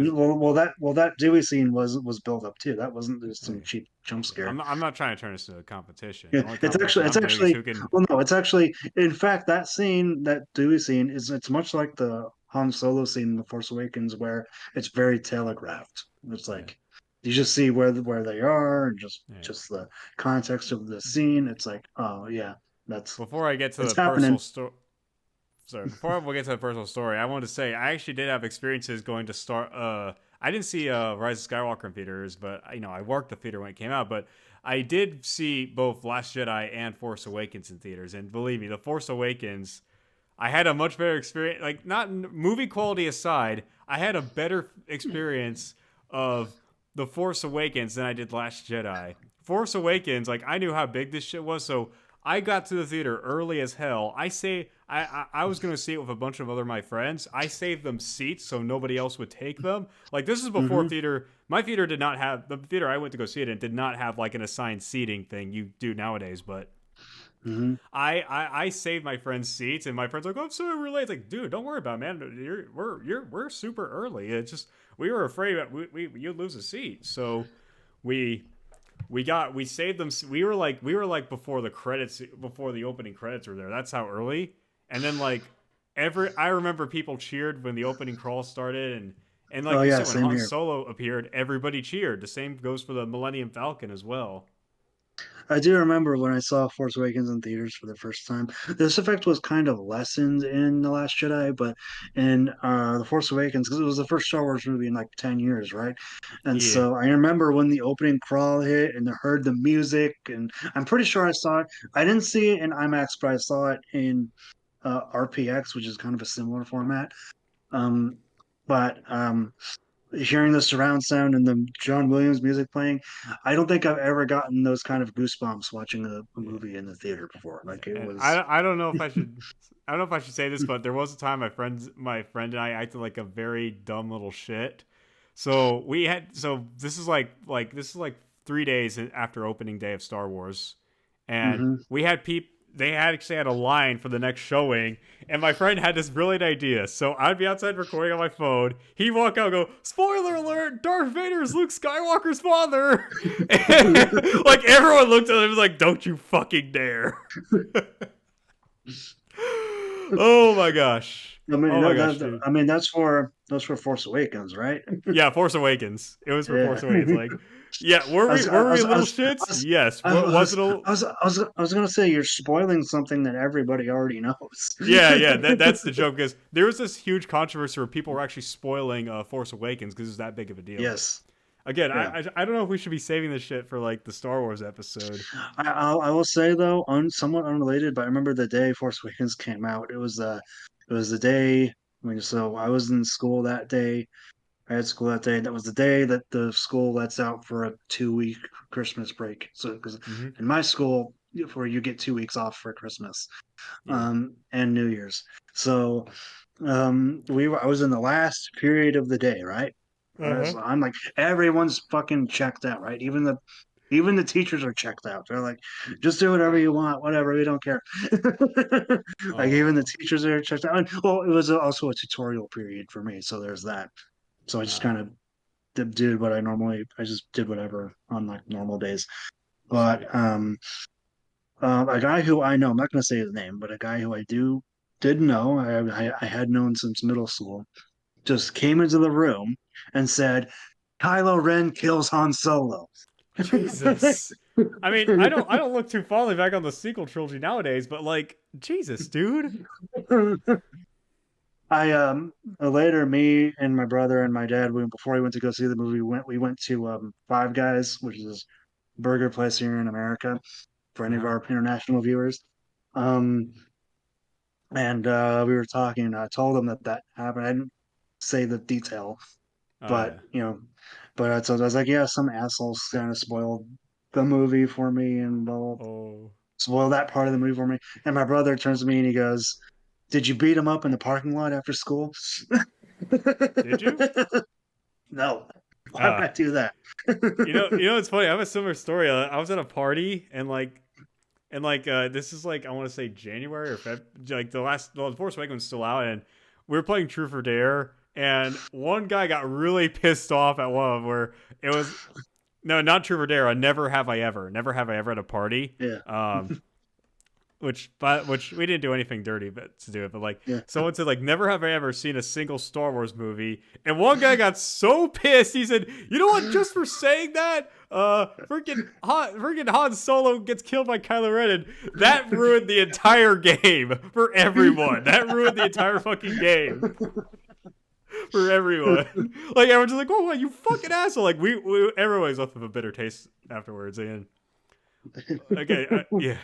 that Dewey scene was built up too. That wasn't just some cheap jump scare. I'm not trying to turn this into a competition. The Yeah, only competition it's I'm doing is actually who can. well, no, it's actually in fact that scene, that Dewey scene, is it's much like the Han Solo scene in The Force Awakens, where it's very telegraphed. It's Yeah, like you just see where they are, and yeah. just the context of the scene. It's like, oh yeah, that's Before I get to it's the personal happening. story, sorry, before we get to the personal story, I wanted to say I actually did have experiences going to start. I didn't see Rise of Skywalker in theaters, but I worked the theater when it came out. But I did see both Last Jedi and Force Awakens in theaters, and believe me, the Force Awakens, I had a much better experience. Like, not movie quality aside, I had a better experience of the Force Awakens than I did Last Jedi. Force Awakens, like I knew how big this shit was, so I got to the theater early as hell. I was gonna see it with a bunch of other my friends. I saved them seats so nobody else would take them. Like this is before Hmm. theater. My theater did not have the theater I went to go see it in did not have like an assigned seating thing you do nowadays. But Hmm. I saved my friends seats, and my friends were like, oh, I'm so late. It's like, dude, don't worry about it, man. We're super early. It's just we were afraid that you'd lose a seat, so we we saved them. We were like before the credits, before the opening credits were there. That's how early. And then like I remember people cheered when the opening crawl started, and Oh like you yeah, said, when same Han here. Solo appeared, everybody cheered. The same goes for the Millennium Falcon as well. I do remember when I saw Force Awakens in theaters for the first time. This effect was kind of lessened in The Last Jedi, but in The Force Awakens, because it was the first Star Wars movie in like 10 years, right? And Yeah, so I remember when the opening crawl hit and I heard the music, and I'm pretty sure I saw it. I didn't see it in IMAX, but I saw it in RPX, which is kind of a similar format. Um, but hearing the surround sound and the John Williams music playing, I don't think I've ever gotten those kind of goosebumps watching a yeah. movie in the theater before. Like it And was. I don't know if I should. I don't know if I should say this, but there was a time my friend and I acted like a very dumb little shit. So we had so this is like 3 days after opening day of Star Wars, and Mhm. we had they had actually had a line for the next showing, and my friend had this brilliant idea. So I'd be outside recording on my phone. He'd walk out and go, "Spoiler alert! Darth Vader is Luke Skywalker's father." And, like everyone looked at him and was like, "Don't you fucking dare!" Oh my gosh! I mean, Oh my gosh, dude! that's for Force Awakens, right? Yeah, Force Awakens. It was for Yeah. Force Awakens. Like, yeah, were I we was, I were we was, I little was, shits? I was, Yes. I What was was, it? A, I was gonna say you're spoiling something that everybody already knows. yeah. That's the joke because there was this huge controversy where people were actually spoiling Force Awakens because it's that big of a deal. But Yes. again, Yeah. I don't know if we should be saving this shit for like the Star Wars episode. I will say though, somewhat unrelated, but I remember the day Force Awakens came out. It was the day. I mean, so I was in school that day. I had school that day. That was the day that the school lets out for a 2 week Christmas break. So, because Mm-hmm. in my school, where you get 2 weeks off for Christmas, Yeah. and New Year's. So, I was in the last period of the day, right? Uh huh. So I'm like, everyone's fucking checked out, right? Even the teachers are checked out. They're like, just do whatever you want, whatever, we don't care. Like even the Oh. teachers are checked out. And, well, it was also a tutorial period for me, so there's that. So I just kind of did what I just did whatever on like normal days. Sweet. But a guy who I know, I'm not going to say his name, but a guy who I did know, I had known since middle school, just came into the room and said, Kylo Ren kills Han Solo. Jesus. I mean, I don't look too fondly back on the sequel trilogy nowadays, but like, Jesus, dude. I Later, me and my brother and my dad, before we went to go see the movie, we went to Five Guys, which is a burger place here in America for any of Uh-huh. our international viewers. Um, and we were talking, and I told him that happened. I didn't say the detail, Oh but yeah. so I was like, yeah, some assholes kind of spoiled the movie for me, and they'll Oh. spoil that part of the movie for me. And my brother turns to me and he goes, "Did you beat him up in the parking lot after school?" Did you? No, why would Uh I do that? it's funny. I have a similar story. I was at a party and like and like this is like I want to say January or Feb, like the Force Awakens still out, and we were playing Truth or Dare, and one guy got really pissed off at one of them where it was no, not Truth or Dare, never have I ever at a party. Yeah. Which we didn't do anything dirty but to do it, but like Yeah. someone said like never have I ever seen a single Star Wars movie, and one guy got so pissed he said, "You know what? Just for saying that, freaking Han Solo gets killed by Kylo Ren, and that ruined the entire game for everyone. That ruined the entire fucking game." For everyone, like everyone's just like, "Oh, you fucking asshole!" Like we everyone's left with a bitter taste afterwards. And okay, yeah,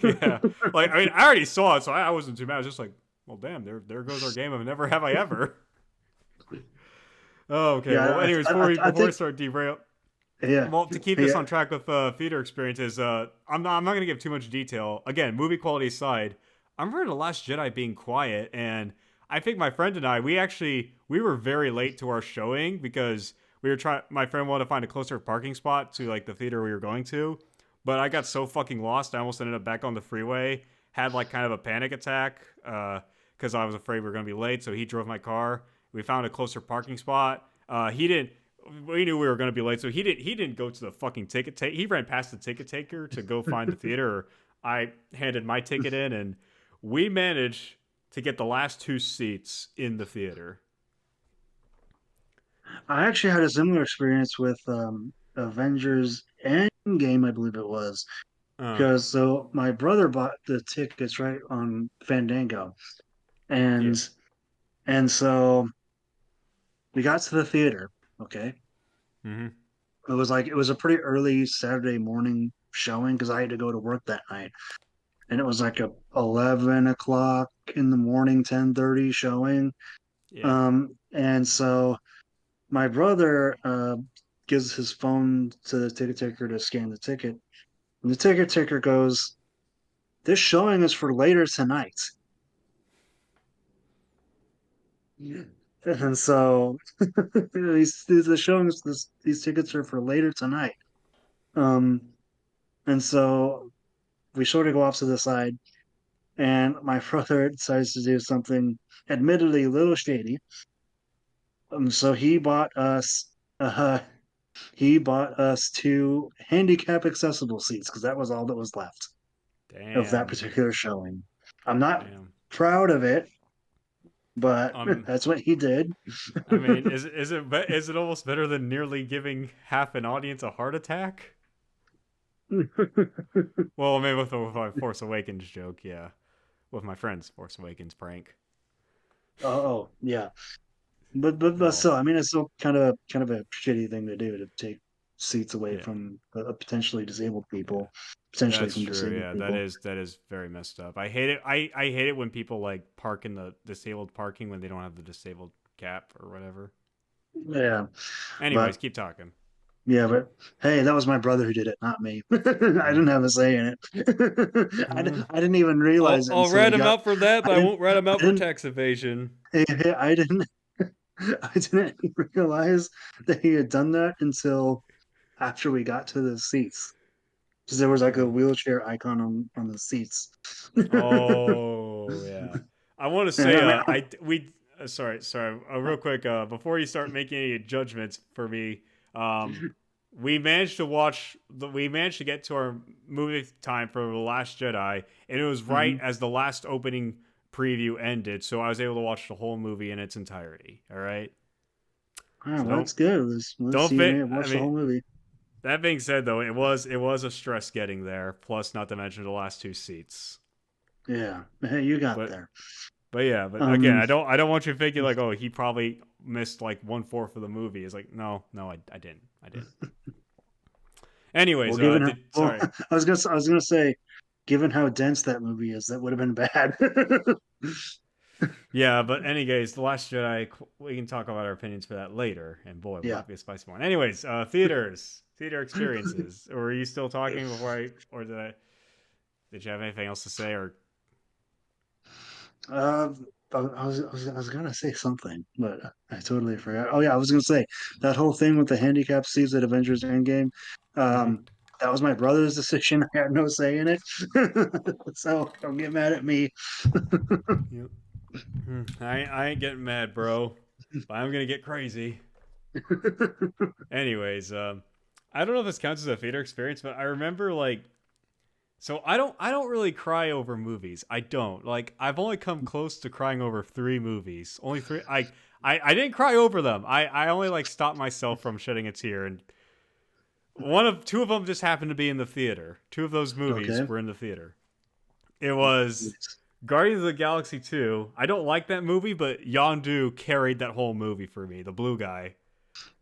yeah. Like I mean, I already saw it, so I wasn't too mad. I was just like, "Well, damn, there goes our game of never have I ever." Oh, okay. Yeah, Well, anyways, before we start derail, yeah. well, to keep this Yeah. on track with theater experiences, I'm not gonna give too much detail. Again, movie quality aside, I remember The Last Jedi being quiet, and I think my friend and I, we were very late to our showing because we were trying. My friend wanted to find a closer parking spot to like the theater we were going to, but I got so fucking lost, I almost ended up back on the freeway. Had like kind of a panic attack because I was afraid we were gonna be late. So he drove my car. We found a closer parking spot. He didn't. We knew we were going to be late, so he didn't go to the fucking ticket take. He ran past the ticket taker to go find the theater. I handed my ticket in, and we managed to get the last two seats in the theater. I actually had a similar experience with Avengers Endgame, I believe it was, Uh, because so my brother bought the tickets right on Fandango, yeah. and so we got to the theater. Okay, Mm-hmm. it was a pretty early Saturday morning showing because I had to go to work that night, and it was like a 11 o'clock in the morning, 10:30 showing. Yeah. And so my brother gives his phone to the ticket taker to scan the ticket. And the ticket taker goes, "This showing is for later tonight." Yeah. And so these showings, these tickets are for later tonight. Um, and so we sort of go off to the side, and my brother decides to do something admittedly a little shady. So uh, he bought us two handicap accessible seats because that was all that was left of that Damn. particular showing. I'm not Damn. proud of it, but Um. that's what he did. I mean, is it almost better than nearly giving half an audience a heart attack? Well, maybe with my Force Awakens joke, yeah, with my friend's Force Awakens prank. Oh yeah, but Well, still, I mean, it's still kind of a shitty thing to do to take seats away yeah. from potentially disabled Yeah. people, potentially That's from true. disabled Yeah, people. that is very messed up. I hate it. I hate it when people like park in the disabled parking when they don't have the disabled cap or whatever. Yeah, Anyways, but keep talking. yeah, but hey, that was my brother who did it, not me. I Mm. didn't have a say in it. I didn't even realize it I'll until rat we him got. out for that, but I I didn't. won't rat him I out for didn't. tax evasion. I didn't. I didn't realize that he had done that until after we got to the seats, because there was like a Oh, wheelchair icon on the seats. oh yeah. I want to And say, I mean, sorry, real quick, before you start making any judgments for me, we managed to we managed to get to our movie time for The Last Jedi, and it was right Mhm. as the last opening preview ended, so I was able to watch the whole movie in its entirety. All right, Oh, so well, that's good. Let's don't see. You may fit. have I watched the mean, whole movie. that being said, though, it was a stress getting there. Plus, not to mention the last two seats. Yeah, hey, you got But there. yeah, but again, Um, I don't want you thinking like, oh, he probably missed like 1/4 of the movie. It's like, no, I didn't, I didn't. well, Anyways, given how, did well, sorry, I was gonna say, given how dense that movie is, that would have been bad. yeah, but anyways, the Last Jedi, we can talk about our opinions for that later. And boy, will Yeah. that be a spicy one. Anyways, theater experiences. Or were you still talking before or did you have anything else to say or? Uh, I was gonna say something, but I totally forgot. Oh yeah, I was gonna say that whole thing with the handicap seats at Avengers Endgame. Mm-hmm. Um, that was my brother's decision. I had no say in it. So don't get mad at me. Yep. I ain't getting mad, bro. But I'm gonna get crazy. Anyways, I don't know if this counts as a theater experience, but I remember like so I don't really cry over movies. I don't. Like I've only come close to crying over 3 movies. Only 3. I didn't cry over them. I only like stopped myself from shedding a tear, and 2 of them just happened to be in the theater. 2 of those movies Okay. were in the theater. It was Guardians of the Galaxy 2. I don't like that movie, but Yondu carried that whole movie for me. The blue guy.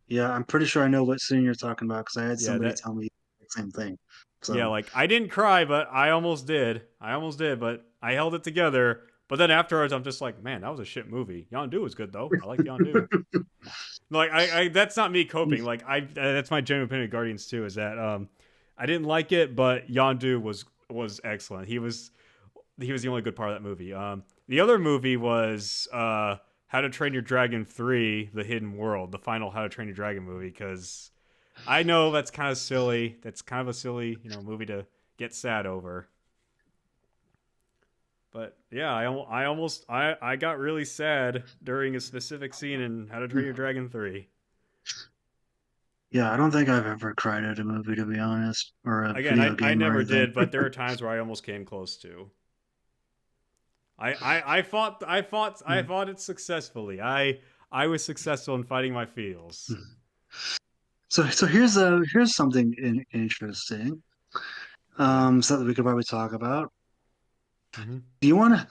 Yeah, I'm pretty sure I know what scene you're talking about because I had Yeah, somebody that tell me the same thing. yeah, So like I didn't cry, but I almost did. I almost did, but I held it together. But then afterwards, I'm just like, man, that was a shit movie. Yondu was good though. I like Yondu. Like I that's not me coping. Like that's my genuine opinion of Guardians too. Is that I didn't like it, but Yondu was excellent. He was the only good part of that movie. The other movie was How to Train Your Dragon 3: The Hidden World, the final How to Train Your Dragon movie, because I know that's kind of silly. That's kind of a silly, movie to get sad over. But yeah, I got really sad during a specific scene in How to Train Your Dragon 3. yeah, I don't think I've ever cried at a movie to be honest, or a Again, video I game or never anything. did, but there were times where I almost came close to. I fought it successfully. I was successful in fighting my feels. So here's something interesting. Yeah. So that we could probably talk about. Mm-hmm. Do you want to?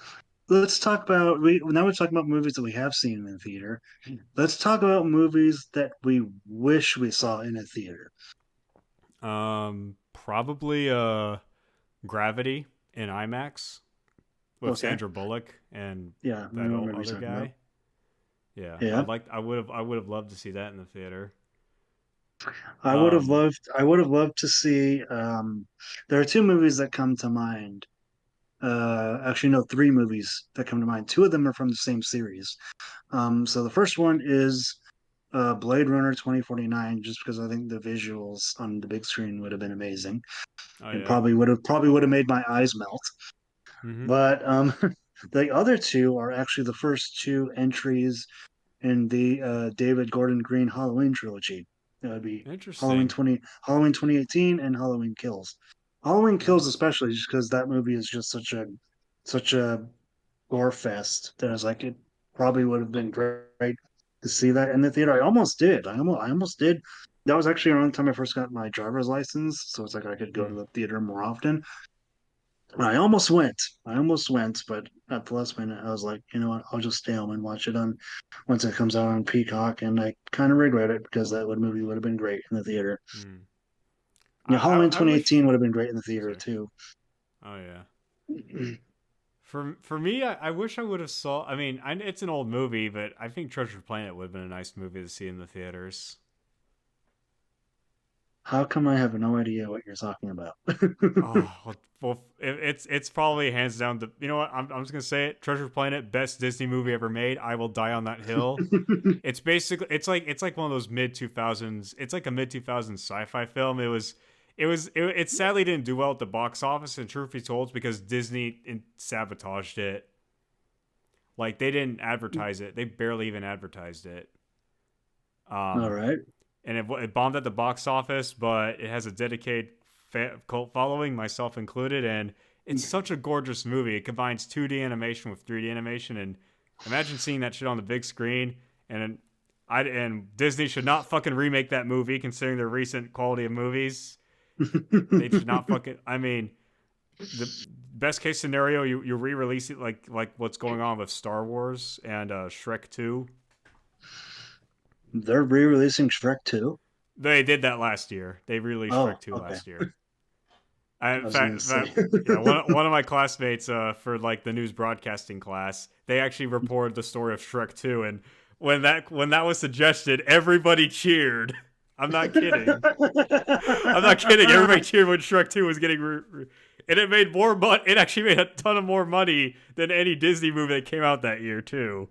Let's talk about we now we're talking about movies that we have seen in the theater. Let's talk about movies that we wish we saw in a theater. Probably Gravity in IMAX with Okay. Sandra Bullock and Yeah, I that know what old movie other you're talking about. guy. Yeah, Yeah. I would have loved to see that in the theater. Um, I would have loved to see there are 2 movies that come to mind. Actually no, 3 movies that come to mind. 2 of them are from the same series. So the first one is Blade Runner 2049, just because I think the visuals on the big screen would have been amazing. oh And yeah. probably would have made my eyes melt. Mm-hmm. But the other 2 are actually the first 2 entries in the David Gordon Green Halloween trilogy. That would be Interesting. Halloween 2018 and Halloween Kills. Halloween Kills Oh. especially just because that movie is just such a gore fest that I was like it probably would have been great to see that in the theater. I almost did. I almost did. That was actually around the time I first got my driver's license, so it's like I could go Hmm. to the theater more often. I almost went. I almost went, but at the last minute, I was like, you know what? I'll just stay home and watch it on once it comes out on Peacock. And I kind of regret it because movie would have been great in the theater. Hmm. Yeah, Halloween I wish. 2018 would have been great in the theater Sorry. too. Oh yeah. For me, I wish I would have saw. I mean, it's an old movie, but I think Treasure Planet would have been a nice movie to see in the theaters. How come I have no idea what you're talking about? Oh well, it's probably hands down the. You know what? I'm just gonna say it. Treasure Planet, best Disney movie ever made. I will die on that hill. It's basically it's like one of those mid 2000s. It's like a mid 2000s sci-fi film. It sadly didn't do well at the box office. And truth be told, it's because Disney sabotaged it. Like they didn't advertise it. They barely even advertised it. All Um, right. and it bombed at the box office, but it has a dedicated cult following, myself included, and it's such a gorgeous movie. It combines 2D animation with 3D animation, and imagine seeing that shit on the big screen. And Disney should not fucking remake that movie, considering their recent quality of movies. They should not fucking. I mean, the best case scenario, you re-release it like what's going on with Star Wars and Shrek 2. They're re-releasing Shrek 2. They did that last year. They released Oh, Shrek 2 okay. last year. In I was gonna fact, say. yeah, one of my classmates for like the news broadcasting class, they actually reported the story of Shrek 2, and when that was suggested, everybody cheered. I'm not kidding. I'm not kidding. Everybody cheered when Shrek 2 was getting and it made more money. It actually made a ton of more money than any Disney movie that came out that year too.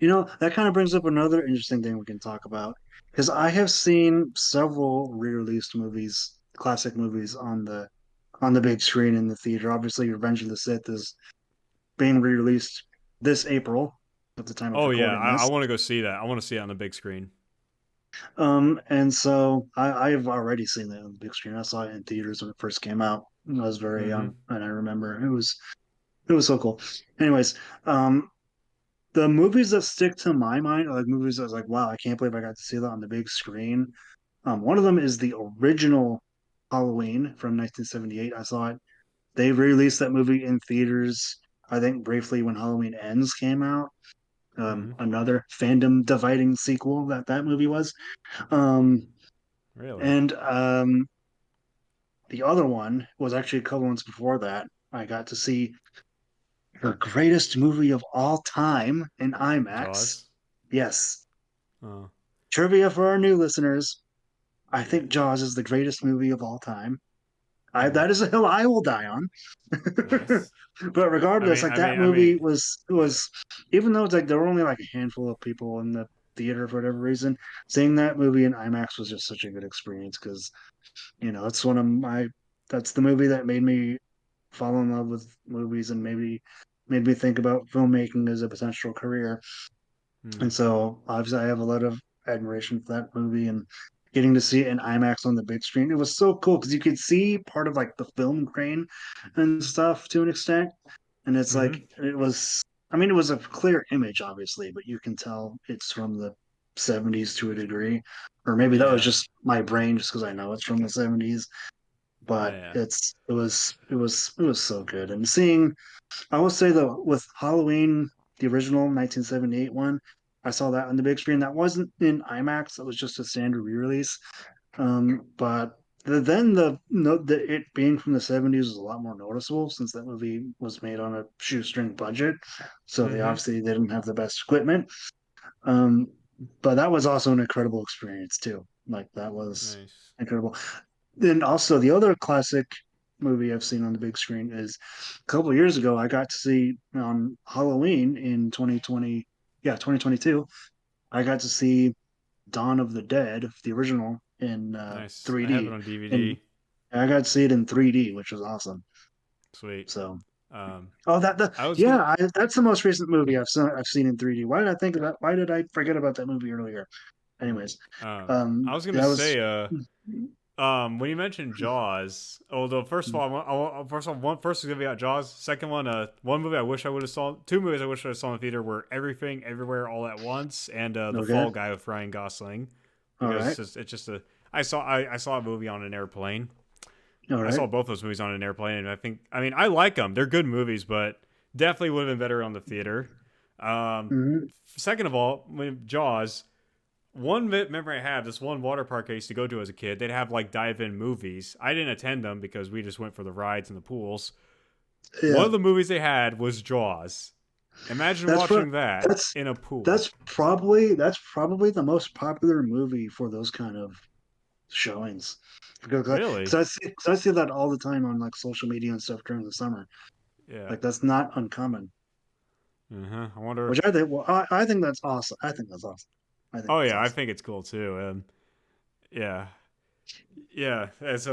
That kind of brings up another interesting thing we can talk about because I have seen several re-released movies classic movies on the big screen in the theater. Obviously, Revenge of the Sith is being re-released this April at the time of Oh yeah, recording I this. want to go see that. I want to see it on the big screen. And so I've already seen that on the big screen. I saw it in theaters when it first came out. I was very Mm-hmm. young, and I remember it was so cool. Anyways, um, the movies that stick to my mind are like movies that I was like, wow, I can't believe I got to see that on the big screen. One of them is the original Halloween from 1978. I saw it. They released that movie in theaters. I think briefly when Halloween Ends came out. Mm-hmm. Another fandom dividing sequel that movie was. Um, Really? and the other one was actually a couple months before that. I got to see the greatest movie of all time in IMAX. Jaws? Yes, Oh, trivia for our new listeners. I yeah. think Jaws is the greatest movie of all time. Mm, That is a hill I will die on. nice. But regardless, like I that mean, I mean, movie yeah. was even though it's like there were only like a handful of people in the theater for whatever reason, seeing that movie in IMAX was just such a good experience because it's one of my that's the movie that made me fall in love with movies and maybe made me think about filmmaking as a potential career. Mm, And so obviously I have a lot of admiration for that movie and getting to see it in IMAX on the big screen. It was so cool because you could see part of like the film grain and stuff to an extent. And it's mm-hmm. like I mean it was a clear image obviously, but you can tell it's from the 70s to a degree. Or maybe that was Yeah. just my brain just because I know it's from the 70s. Oh, But yeah. it was so good. And seeing I will say though, with Halloween, the original 1978 one, I saw that on the big screen. That wasn't in IMAX. That was just a standard re-release. But then it being from the 70s was a lot more noticeable since that movie was made on a shoestring budget. So they Mm-hmm. obviously didn't have the best equipment. Um, but that was also an incredible experience too. Like that was Nice. incredible. Then also the other classic movie I've seen on the big screen is a couple of years ago. I got to see on Halloween in 2020, yeah, 2022. I got to see Dawn of the Dead, the original, in Nice. I have it 3D, on and DVD. I got to see it in 3D, which was awesome. Sweet. So, Um, oh, I was gonna. yeah, that's the most recent movie I've seen in 3D. Why did I think of that? Why did I forget about that movie earlier? Anyways, I was gonna that was. say. When you mentioned Jaws, although first of all, first of all, first is gonna be about Jaws. Second one, one movie I wish I would have saw. Two movies I wish I saw in the theater were Everything, Everywhere, All at Once, and The Okay, Fall Guy with Ryan Gosling, all because right, it's just a. I saw a movie on an airplane. all I right. saw both those movies on an airplane, and I mean, I like them. They're good movies, but definitely would have been better on the theater. Um, Mm-hmm. Second of all, when Jaws, one memory I have, this one water park I used to go to as a kid, they'd have like dive-in movies. I didn't attend them because we just went for the rides and the pools. One Yeah, of the movies they had was Jaws. Imagine that's pro- watching that that's in a pool. that's probably the most popular movie for those kind of showings. Because Really? 'cause I see that all the time on like social media and stuff during the summer. Yeah. Like that's not uncommon. Uh-huh. I wonder. Which I think I think that's awesome. I think that's awesome. I think Oh that's yeah, I awesome. think it's cool too. Yeah, yeah. It's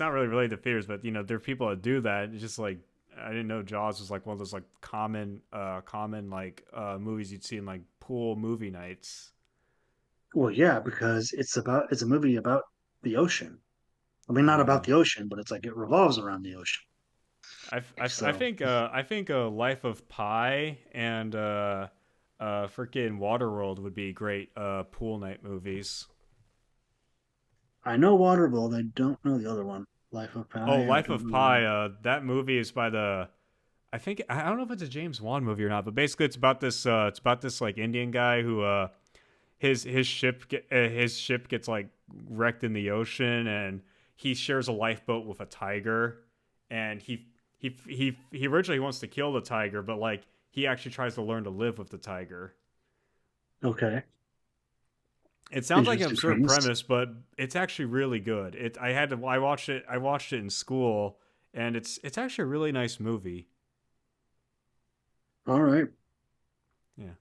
not really related to fears, but there are people that do that. It's just like I didn't know Jaws was like one of those like common like movies you'd see in like pool movie nights. Well, yeah, because it's a movie about the ocean. I mean, not about Uh, the ocean, but it's like it revolves around the ocean. So I think Life of Pi and freaking Waterworld would be great pool night movies. I know Waterworld. I don't know the other one. Life of Oh, Pi. I Life don't of know the Pi. other. That movie is by the. I don't know if it's a James Wan movie or not, but basically it's about this like Indian guy who his ship gets like wrecked in the ocean, and he shares a lifeboat with a tiger, and he originally wants to kill the tiger, but like he actually tries to learn to live with the tiger. Okay, It sounds like an interesting absurd premise. premise, but it's actually really good. I watched it in school, and it's actually a really nice movie. All right. Yeah.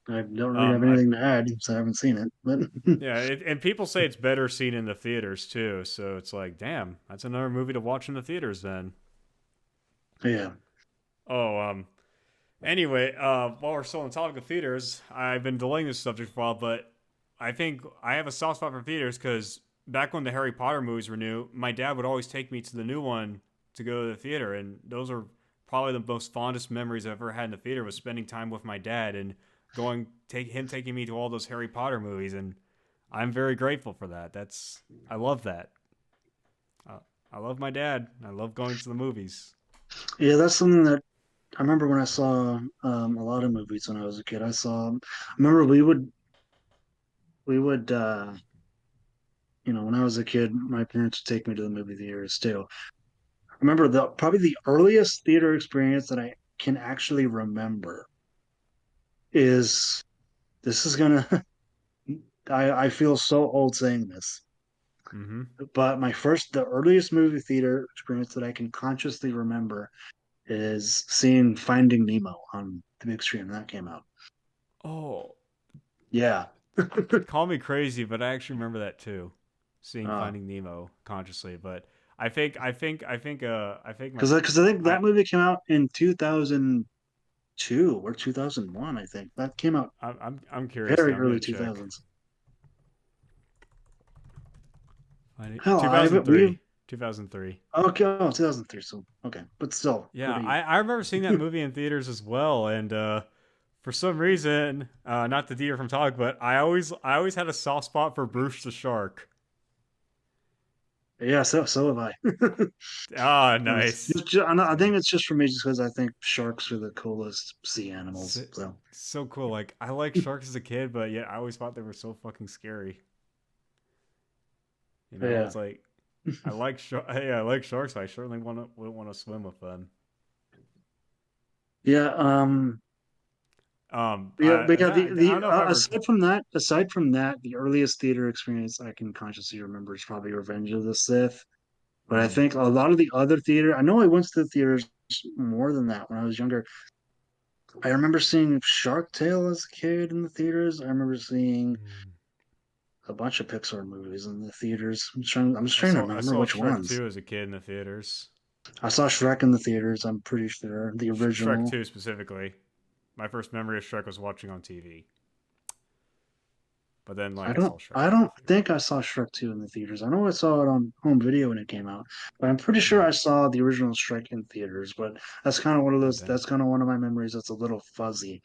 I don't really have Um, I anything to add since I haven't seen it. But Yeah, and people say it's better seen in the theaters too. So it's like, damn, that's another movie to watch in the theaters then. yeah, Oh, anyway, while we're still on the topic of theaters, I've been delaying this subject for a while, but I think I have a soft spot for theaters because back when the Harry Potter movies were new, my dad would always take me to the new one to go to the theater, and those are probably the most fondest memories I've ever had in the theater was spending time with my dad and taking me to all those Harry Potter movies, and I'm very grateful for that. I love that. Uh, I love my dad. I love going to the movies. yeah, that's something that I remember when I saw a lot of movies when I was a kid. I remember we would when I was a kid, my parents would take me to the movie theaters too. I remember the probably the earliest theater experience that I can actually remember is this is gonna I feel so old saying this, Mm-hmm. but the earliest movie theater experience that I can consciously remember is seeing Finding Nemo on the big screen when that came out. Oh, Yeah. call me crazy, but I actually remember that too, seeing Uh, Finding Nemo consciously. But I think my because I think I that movie came out in 2002 or 2001. I think that came out I'm curious now. very I'm gonna early check. 2000s. Hell, I haven't. We 2003, 2003. Okay, 2003. So okay, but still Yeah, pretty. I remember seeing that movie in theaters as well, and for some reason, not to deter from talk, but I always had a soft spot for Bruce the Shark. Yeah, so have I. Ah, It's nice. I think it's just for me, just because I think sharks are the coolest sea So, animals. So so cool. Like I liked sharks as a kid, but yet I always thought they were so fucking scary. You know, yeah, it's like hey, I like sharks. But I certainly wouldn't want to swim with them. yeah. Yeah, but yeah, I don't know if I ever. aside from that, the earliest theater experience I can consciously remember is probably Revenge of the Sith. But I Mm, think a lot of the other theater, I know I went to the theaters more than that when I was younger. I remember seeing Shark Tale as a kid in the theaters. I remember seeing mm. a bunch of Pixar movies in the theaters. I'm just I trying to saw remember which Shrek ones. 2 as a kid in the theaters. I saw Shrek in the theaters. I'm pretty sure the Shrek original. 2 specifically. My first memory of Shrek was watching on TV. But then like I saw Shrek I 2 in the don't theater. think I saw Shrek 2 in the theaters. I know I saw it on home video when it came out, but I'm pretty sure Mm. I saw the original Shrek in theaters. But that's kind of one of Oh those. damn. That's kind of one of my memories that's a little fuzzy.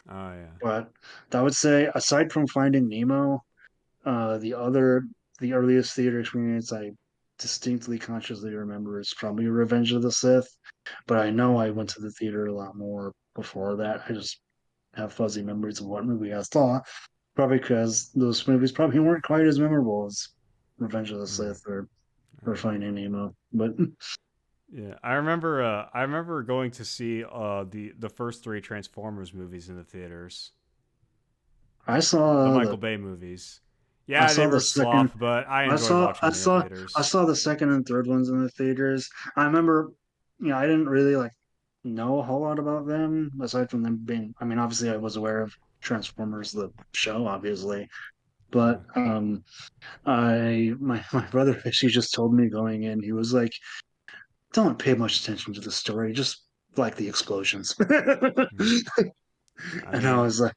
Oh yeah. But I would say, aside from Finding Nemo, the earliest theater experience I distinctly consciously remember is probably Revenge of the Sith. But I know I went Mm. to the theater a lot more before that. I just have fuzzy memories of what movie I saw. Probably because those movies probably weren't quite as memorable as Revenge of the Mm. Sith or Uh, Finding Nemo. But yeah, I remember going to see the first three Transformers movies in the theaters. I The saw the Michael Bay movies. I Yeah, they saw the were second slop, but I I enjoyed saw watching I them in the saw I theaters. saw the second and third ones in the theaters. I remember, I didn't really like know a whole lot about them aside from them being. I mean, obviously, I was aware of Transformers, the show, obviously, but Yeah. my brother actually just told me going in. He was like, "Don't pay much attention to the story, just like the explosions." Mm. I And I mean, was like,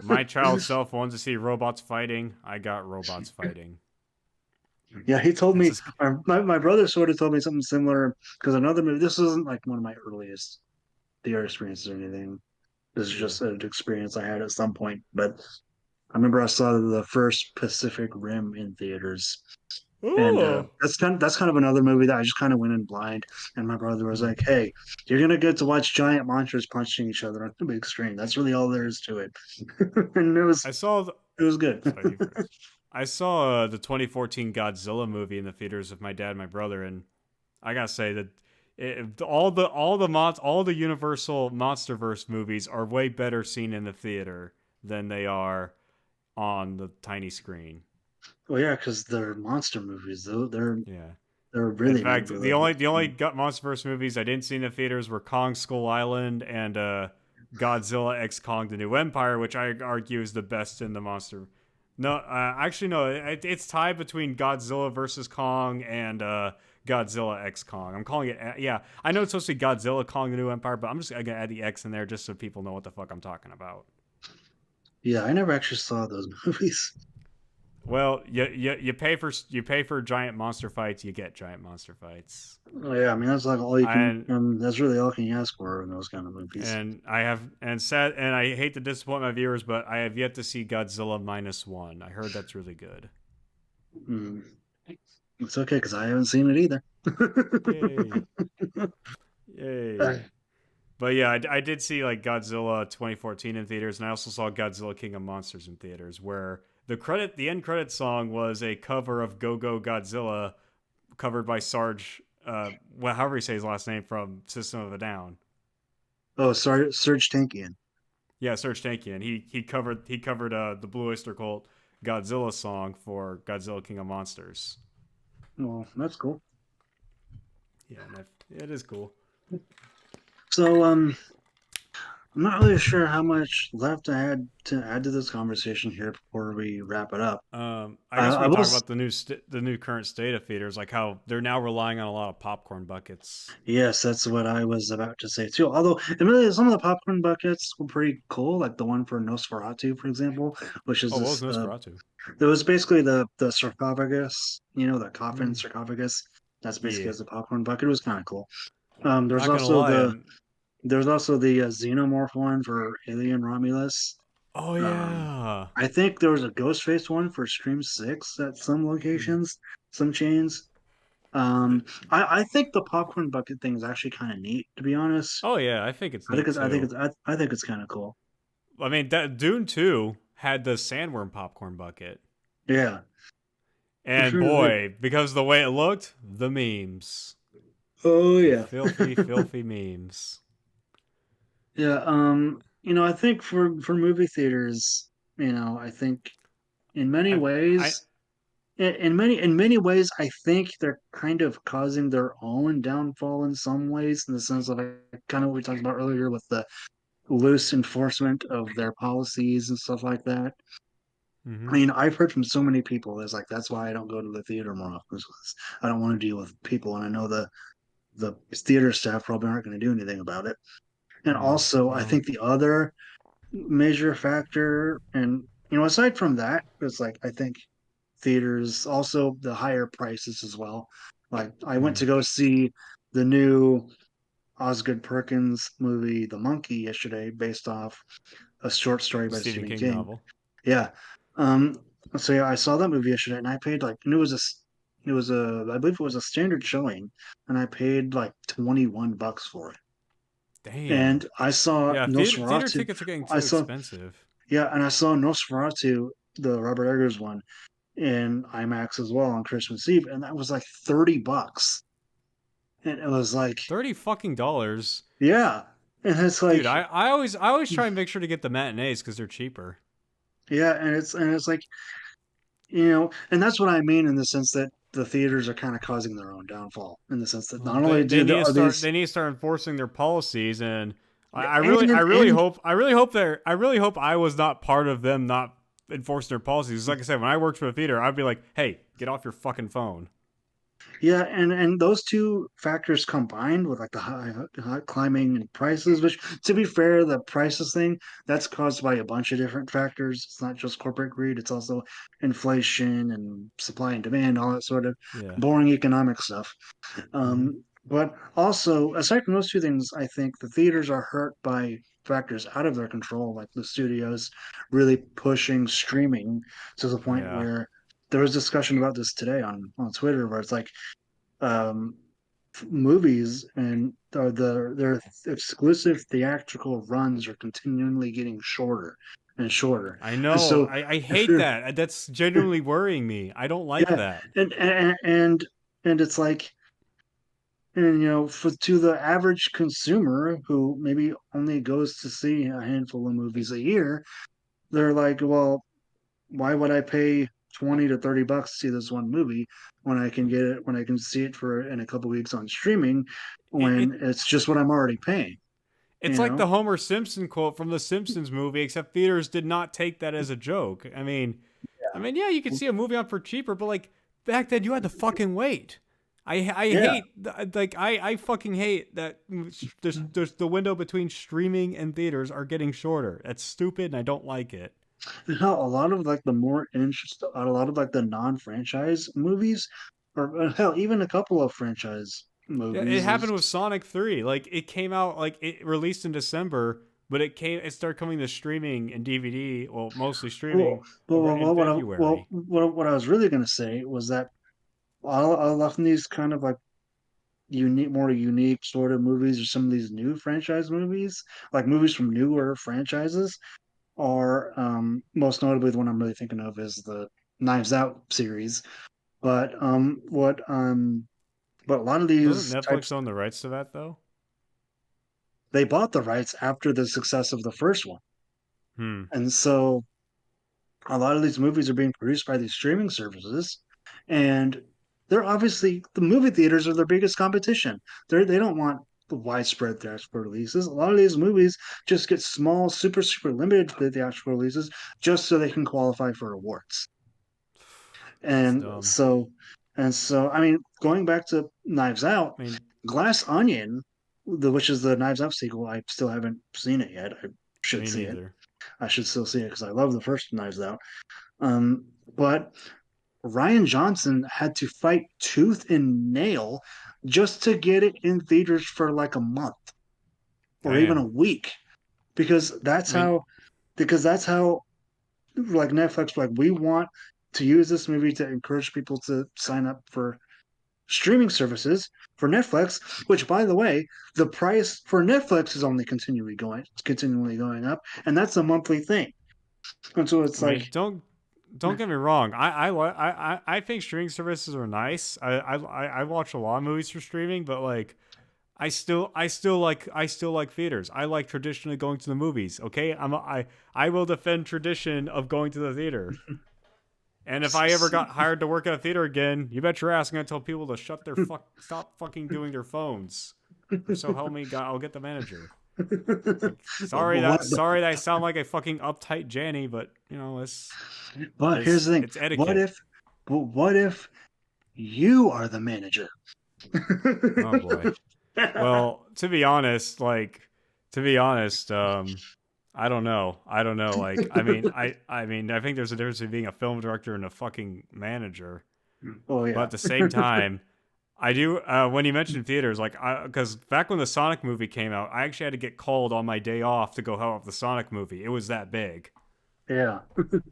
my child self wants to see robots fighting. I got robots fighting. yeah, he told That's me, just. my brother sort of told me something similar because another movie, this isn't like one of my earliest theater experiences or anything. This is Yeah. just an experience I had at some point. But I remember I saw the first Pacific Rim in theaters. And Oh. that's kind of another movie that I just kind of went in blind. And my brother was Hmm. like, "Hey, you're gonna get to watch giant monsters punching each other on the big screen. That's really all there is to it." And I saw. it was good. Sorry, you first. I saw the 2014 Godzilla movie in the theaters with my dad and my brother, and I gotta say that all the Universal MonsterVerse movies are way better seen in the theater than they are on the tiny screen. Well, yeah, because they're monster movies, though. Yeah. They're In really meant fact, for the big the only screen. Gut MonsterVerse movies I didn't see in the theaters were Kong Skull Island and Godzilla X Kong: The New Empire, which I argue is the best in the monster. No, actually no, it's tied between Godzilla versus Kong and Godzilla X Kong. I'm calling it. Yeah, I know it's supposed to be Godzilla Kong: The New Empire, but I'm just gonna add the X in there just so people know what the fuck I'm talking about. Yeah, I never actually saw those movies. Well, you pay for giant monster fights, you get giant monster fights. Oh, yeah, I mean that's like all you can. And That's really all you can ask for in those kind of movies. and I hate to disappoint my viewers, but I have yet to see Godzilla -1. I heard that's really good. Mm. It's okay because I haven't seen it either. Yay! Yay! But yeah, I did see like Godzilla 2014 in theaters, and I also saw Godzilla King of Monsters in theaters, where the end credit song was a cover of Go Go Godzilla, covered by Sarge, however you say his last name, from System of a Down. Oh, sorry, Serge Tankian. Yeah, Serge Tankian. He covered the Blue Oyster Cult Godzilla song for Godzilla King of Monsters. Well, that's cool. Yeah, it is cool. So, I'm not really sure how much left I had to add to this conversation here before we wrap it up. I guess I we will. talk about the new current state of theaters, like how they're now relying on a lot of popcorn buckets. Yes, that's what I was about to say too. Although, admittedly, some of the popcorn buckets were pretty cool, like the one for Nosferatu, for example, which is Oh, what was this. Nosferatu? It was basically the sarcophagus, the coffin Mm. sarcophagus. That's basically Yeah, as a popcorn bucket. It was kind of cool. There's not gonna also lie. the xenomorph one for Alien Romulus. Oh Um, yeah. I think there was a Ghostface one for Scream 6 at some Mm. locations, some chains. I think the popcorn bucket thing is actually kind of neat, to be honest. Oh yeah, I think it's neat too. I think it's kind of cool. I mean, that Dune 2 had the sandworm popcorn bucket, Yeah, for and sure. boy, because of the way it looked, the memes, Oh the yeah. filthy, filthy memes. Yeah, I think for movie theaters, I think in many I ways, in many ways, I think they're kind of causing their own downfall in some ways, in the sense of like, kind of what we talked about earlier with the loose enforcement of their policies and stuff like that. I mm-hmm. mean, I've heard from so many people that's like that's why I don't go to the theater more often. Because I don't want to deal with people, and I know the theater staff probably aren't going to do anything about it. And Yeah. also, I Well. think the other major factor, and aside from that, it's like I think theaters also the higher prices as well. Like I went Mm. to go see the new Osgood Perkins movie, The Monkey, yesterday, based off a short story The by Stephen Stephen King King. novel. Yeah. Um, so yeah, I saw that movie yesterday, and I paid like, and I believe it was a standard showing, and I paid like $21 for it. Damn. And I saw Yeah, theater Nosferatu. tickets are getting I too saw expensive. Yeah, and I saw Nosferatu, the Robert Eggers one, in IMAX as well on Christmas Eve, and that was like $30. And it was like, $30 fucking. yeah. And it's Dude, like, I always try and make sure to get the matinees because they're cheaper. yeah, and it's like, and that's what I mean in the sense that the theaters are kind of causing their own downfall in the sense that Well, not only they need to are start these they need to start enforcing their policies, and and I really hope I was not part of them not enforcing their policies. Like I said, when I worked for a theater, I'd be like, hey, get off your fucking phone. yeah, and those two factors combined with like the high climbing and prices, which to be fair, the prices thing that's caused by a bunch of different factors. It's not just corporate greed; it's also inflation and supply and demand, all that sort of Yeah. boring economic stuff. Mm-hmm. But also, aside from those two things, I think the theaters are hurt by factors out of their control, like the studios really pushing streaming to the point Yeah. where there was discussion about this today on Twitter, where it's like um, movies and their exclusive theatrical runs are continually getting shorter and shorter. I And know. so, I if hate you're that. That's genuinely worrying me. I don't like yeah, that. and it's like, and for to the average consumer who maybe only goes to see a handful of movies a year, they're like, well, why would I pay 20 to $30 to see this one movie when I can see it for in a couple weeks on streaming It, when it it's just what I'm already paying. It's you like the know? Homer Simpson quote from the Simpsons movie, except theaters did not take that as a joke. Yeah, you could see a movie on for cheaper, but like back then you had to fucking wait. I Yeah. hate I fucking hate that there's the window between streaming and theaters are getting shorter. That's stupid and I don't like it. A lot of like the more interest, a lot of like the non-franchise movies, or hell, even a couple of franchise Yeah, it movies is happened with Sonic 3. Like it came out like it released in December, but it started coming to streaming and DVD, well, mostly well, streaming over in February. what I was really gonna say was that a lot of these kind of like more unique sort of movies, or some of these new franchise movies, like movies from newer franchises, are most notably the one I'm really thinking of is the Knives Out series. But but a lot of Doesn't these Netflix types, own the rights to that though? they bought the rights after the success of the first one, Hmm. and so a lot of these movies are being produced by these streaming services, and they're obviously the movie theaters are their biggest competition. They don't want the widespread theatrical releases. A lot of these movies just get small, super limited theatrical releases just so they can qualify for awards. That's And dumb. so I mean, going back to Knives Out, I mean, Glass Onion, which is the Knives Out sequel, I still haven't seen it yet. I should me see it. neither. I should still see it because I love the first Knives Out. But Ryan Johnson had to fight tooth and nail just to get it in theaters for like a month or even a Damn. week because I mean, that's how like Netflix, like, we want to use this movie to encourage people to sign up for streaming services for Netflix, which, by the way, the price for Netflix is only continually going up, and that's a monthly thing. And so it's I mean, like, don't get me wrong. I think streaming services are nice. I watch a lot of movies for streaming, but like I still like theaters. I like traditionally going to the movies. Okay, I will defend tradition of going to the theater. And if I ever got hired to work at a theater again, you bet your ass I'm gonna tell people to stop fucking doing their phones, or so help me God, I'll get the manager. Like, what? sorry that I sound like a fucking uptight Janny, but But here's the thing: it's what etiquette. if, what if you are the manager? Oh boy. Well, to be honest, I don't know. I don't know. I mean, I think there's a difference between being a film director and a fucking manager. Oh But yeah. at the same time, I do. When you mentioned theaters, because back when the Sonic movie came out, I actually had to get called on my day off to go help the Sonic movie. It was that big. Yeah. That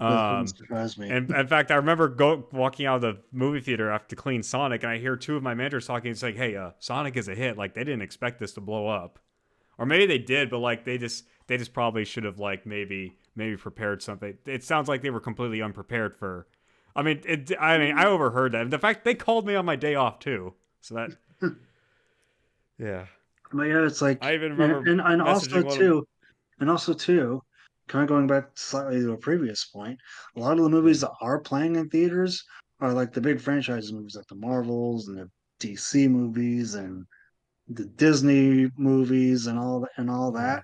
wouldn't Um, surprise me. and in fact, I remember walking out of the movie theater after to clean Sonic, and I hear two of my managers talking. It's like, "Hey, Sonic is a hit. Like they didn't expect this to blow up, or maybe they did, but like they just probably should have like maybe prepared something. It sounds like they were completely unprepared for. I mean, I overheard that. The fact they called me on my day off too, so that yeah, But yeah, it's like, I even remember and messaging one of also too, kind of going back slightly to a previous point, a lot of the yeah. movies that are playing in theaters are like the big franchise movies, like the Marvels and the DC movies and the Disney movies and all Yeah. that.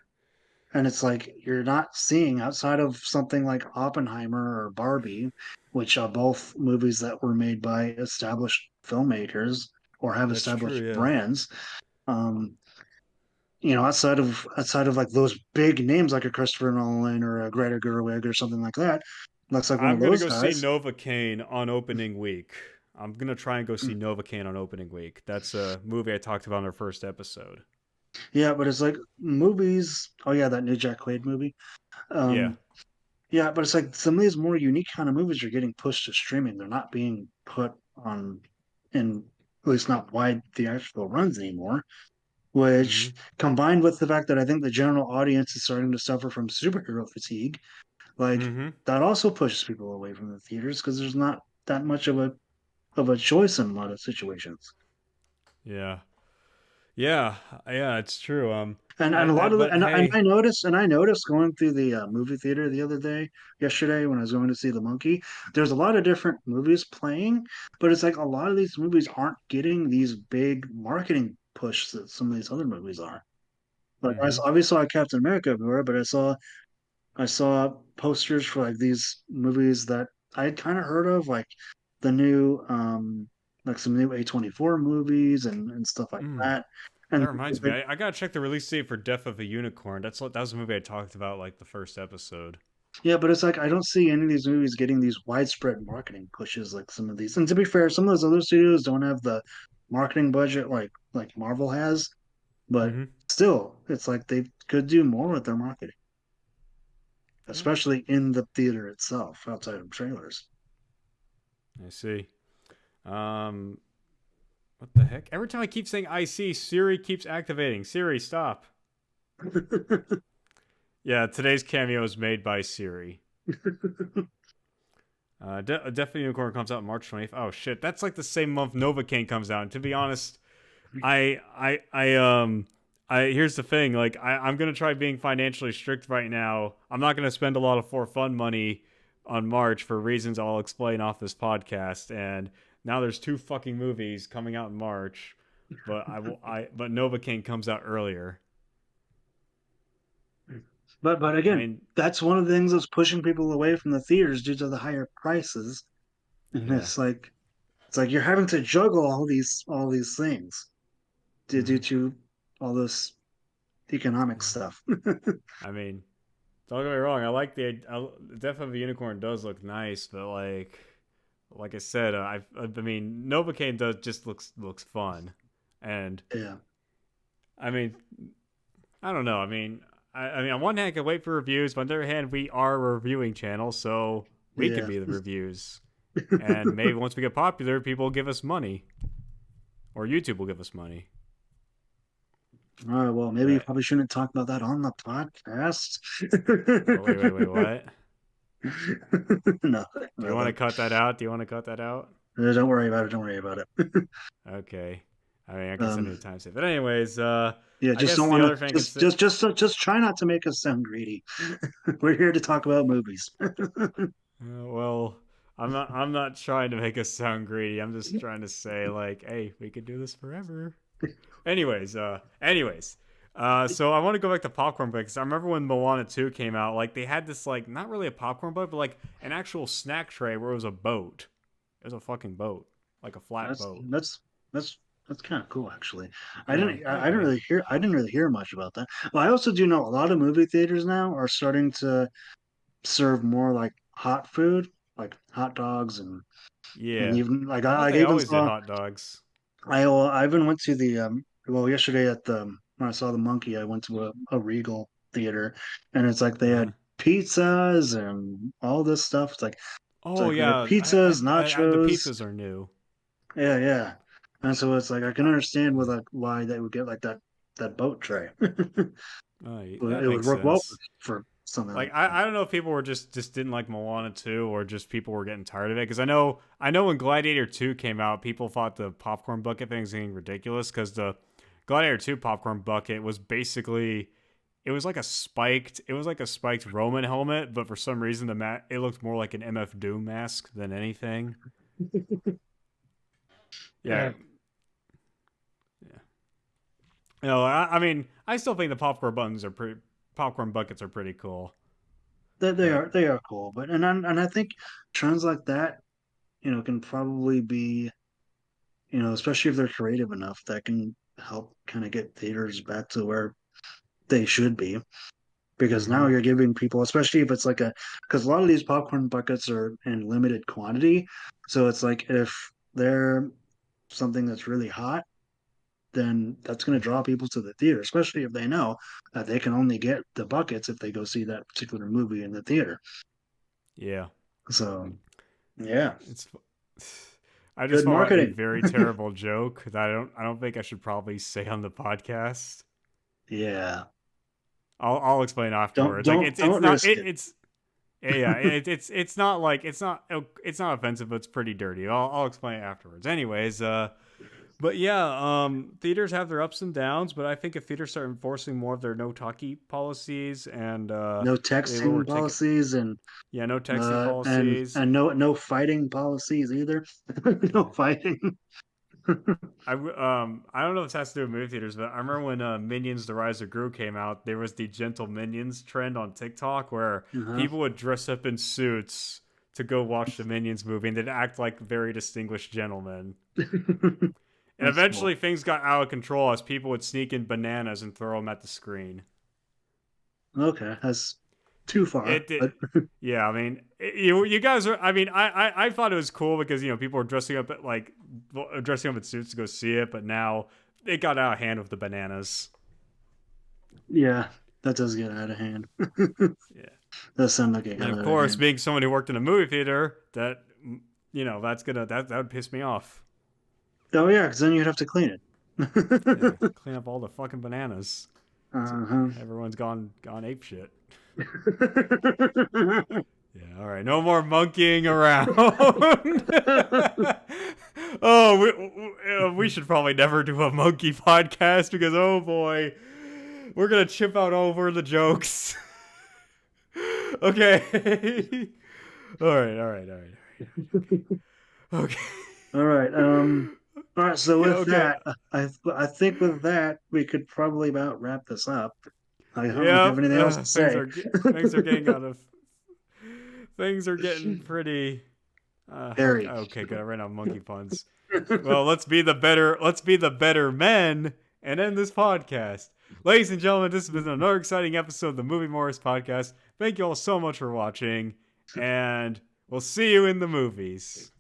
And it's like you're not seeing outside of something like Oppenheimer or Barbie, which are both movies that were made by established filmmakers or have That's true. established Yeah. brands. Um, outside of like those big names like a Christopher Nolan or a Greta Gerwig or something like that, looks like one of I'm gonna those go see guys. Novocaine on opening week. I'm gonna try and go see Novocaine on opening week. That's a movie I talked about in our first episode. Yeah, but it's like movies. Oh yeah, that new Jack Quaid movie. Yeah. Um, yeah, but it's like some of these more unique kind of movies are getting pushed to streaming. They're not being put on in at least not wide theatrical runs anymore. Mm-hmm. Which, combined with the fact that I think the general audience is starting to suffer from superhero fatigue, like, Mm-hmm. that also pushes people away from the theaters because there's not that much of a choice in a lot of situations. Yeah. Yeah. Yeah. It's true. And a lot of the, But hey, and I noticed going through the movie theater the other day, yesterday when I was going to see The Monkey, there's a lot of different movies playing, but it's like a lot of these movies aren't getting these big marketing push that some of these other movies are. Like Mm-hmm. I saw Captain America everywhere, but I saw posters for like these movies that I had kind of heard of, like the new like some new A24 movies and stuff like Mm. that. That And reminds me, like, I gotta check the release date for Death of a Unicorn. That was a movie I talked about like the first episode. yeah, but it's like I don't see any of these movies getting these widespread marketing pushes like some of these. And to be fair, some of those other studios don't have the marketing budget like Marvel has, but Mm-hmm. still, it's like they could do more with their marketing, Yeah, especially in the theater itself, outside of trailers. I see. Um, what the heck? Every time I keep saying I see, Siri keeps activating. Siri, stop. Yeah, today's cameo is made by Siri. Death of a Unicorn comes out March 20th. Oh shit, that's like the same month Novocaine comes out. And to be honest, I here's the thing. Like, I'm gonna try being financially strict right now. I'm not gonna spend a lot of for fun money on March for reasons I'll explain off this podcast. And now there's two fucking movies coming out in March, but Novocaine comes out earlier. But I again, mean, that's one of the things that's pushing people away from the theaters due to the higher prices. And yeah. it's like you're having to juggle all these things due Hmm. to all this economic stuff. I mean, don't get me wrong. Death of a Unicorn does look nice, but like I said, I mean, Novocaine does just looks fun, and Yeah, I mean, I don't know. I mean, on one hand, I can wait for reviews, but on the other hand, we are a reviewing channel, so we could yeah. be the reviews, and maybe once we get popular, people will give us money, or YouTube will give us money. All right, well, maybe you But probably shouldn't talk about that on the podcast. wait, what? No, Do you want to nothing. cut that out? Do you want to cut that out? Don't worry about it. Don't worry about it. Okay. I mean, I can send you Um, a timestamp. But anyways, yeah, I just guess don't the want other to thing I can say. just try not to make us sound greedy. We're here to talk about movies. Well, I'm not trying to make us sound greedy. I'm just trying to say like, hey, we could do this forever. Anyways, so I want to go back to popcorn because I remember when Moana 2 came out, like they had this like not really a popcorn boat, but like an actual snack tray where it was a boat. It was a fucking boat, like a flat That's boat. that's that's that's kind of cool, actually. Yeah. Okay. I didn't really hear much about that. Well, I also do know a lot of movie theaters now are starting to serve more like hot food, like hot dogs and Yeah. even like I thought I they even always did saw hot dogs. I even went to the well yesterday at the when I saw the monkey I went to a Regal theater and it's like they Uh-huh. had pizzas and all this stuff. It's Oh like they had yeah, pizzas, the nachos. pizzas are new. Yeah, yeah. And so it's like I can Uh, understand with like why they would get like that boat tray. that It would makes work well sense. for something Like like that. I don't know if people were just didn't like Moana 2 or just people were getting tired of it because I know when Gladiator 2 came out, people thought the popcorn bucket thing was getting ridiculous because the Gladiator 2 popcorn bucket was basically it was like a spiked Roman helmet, but for some reason it looked more like an MF Doom mask than anything. Yeah, Yeah, yeah. No, I mean, I still think the popcorn buckets are pretty cool. But they are cool, but and I think trends like that, can probably be, especially if they're creative enough, that can help kind of get theaters back to where they should be. Because now mm-hmm. you're giving people, especially if it's like because a lot of these popcorn buckets are in limited quantity. So it's like if they're something that's really hot, then that's going to draw people to the theater, especially if they know that they can only get the buckets if they go see that particular movie in the theater. Yeah, So, yeah, it's. I just good thought about a marketing. very terrible joke that I don't think I should probably say on the podcast. Yeah, I'll explain afterwards. Like it's don't not risk it. it's yeah it's not like it's not offensive, but it's pretty dirty. I'll explain it afterwards. Anyways, but yeah, theaters have their ups and downs, but I think if theaters start enforcing more of their no talkie policies and No they lower texting ticket, policies yeah, no texting and policies. no fighting policies either. No fighting. I don't know if this has to do with movie theaters, but I remember when Minions: The Rise of Gru came out, there was the gentle Minions trend on TikTok where Uh-huh. people would dress up in suits to go watch the Minions movie and they'd act like very distinguished gentlemen. And That's cool. eventually things got out of control as people would sneak in bananas and throw them at the screen. Okay, that's too far, It did. but Yeah, I mean, you guys are. I mean, I thought it was cool because people were dressing up at dressing up in suits to go see it, but now it got out of hand with the bananas. yeah, that does get out of hand. Yeah, That sounds like it and got of out of course, hand. being someone who worked in a movie theater, that would piss me off. Oh yeah, because then you'd have to clean Yeah, it. clean up all the fucking bananas. Uh-huh. Everyone's gone ape shit. Yeah, all right. No more monkeying around. We should probably never do a monkey podcast because, oh boy, we're going to chip out over the jokes. Okay. All right. Okay. All right. All right. So Yeah, with okay. that, I think with that we could probably about wrap this up. I don't know if you have Yep. anything else to Things say. are things are getting out of things are getting pretty Harry. okay, good. I ran out of monkey puns. Well, let's be the better men and end this podcast. Ladies and gentlemen, this has been another exciting episode of the Movie Mortis Podcast. Thank you all so much for watching, and we'll see you in the movies.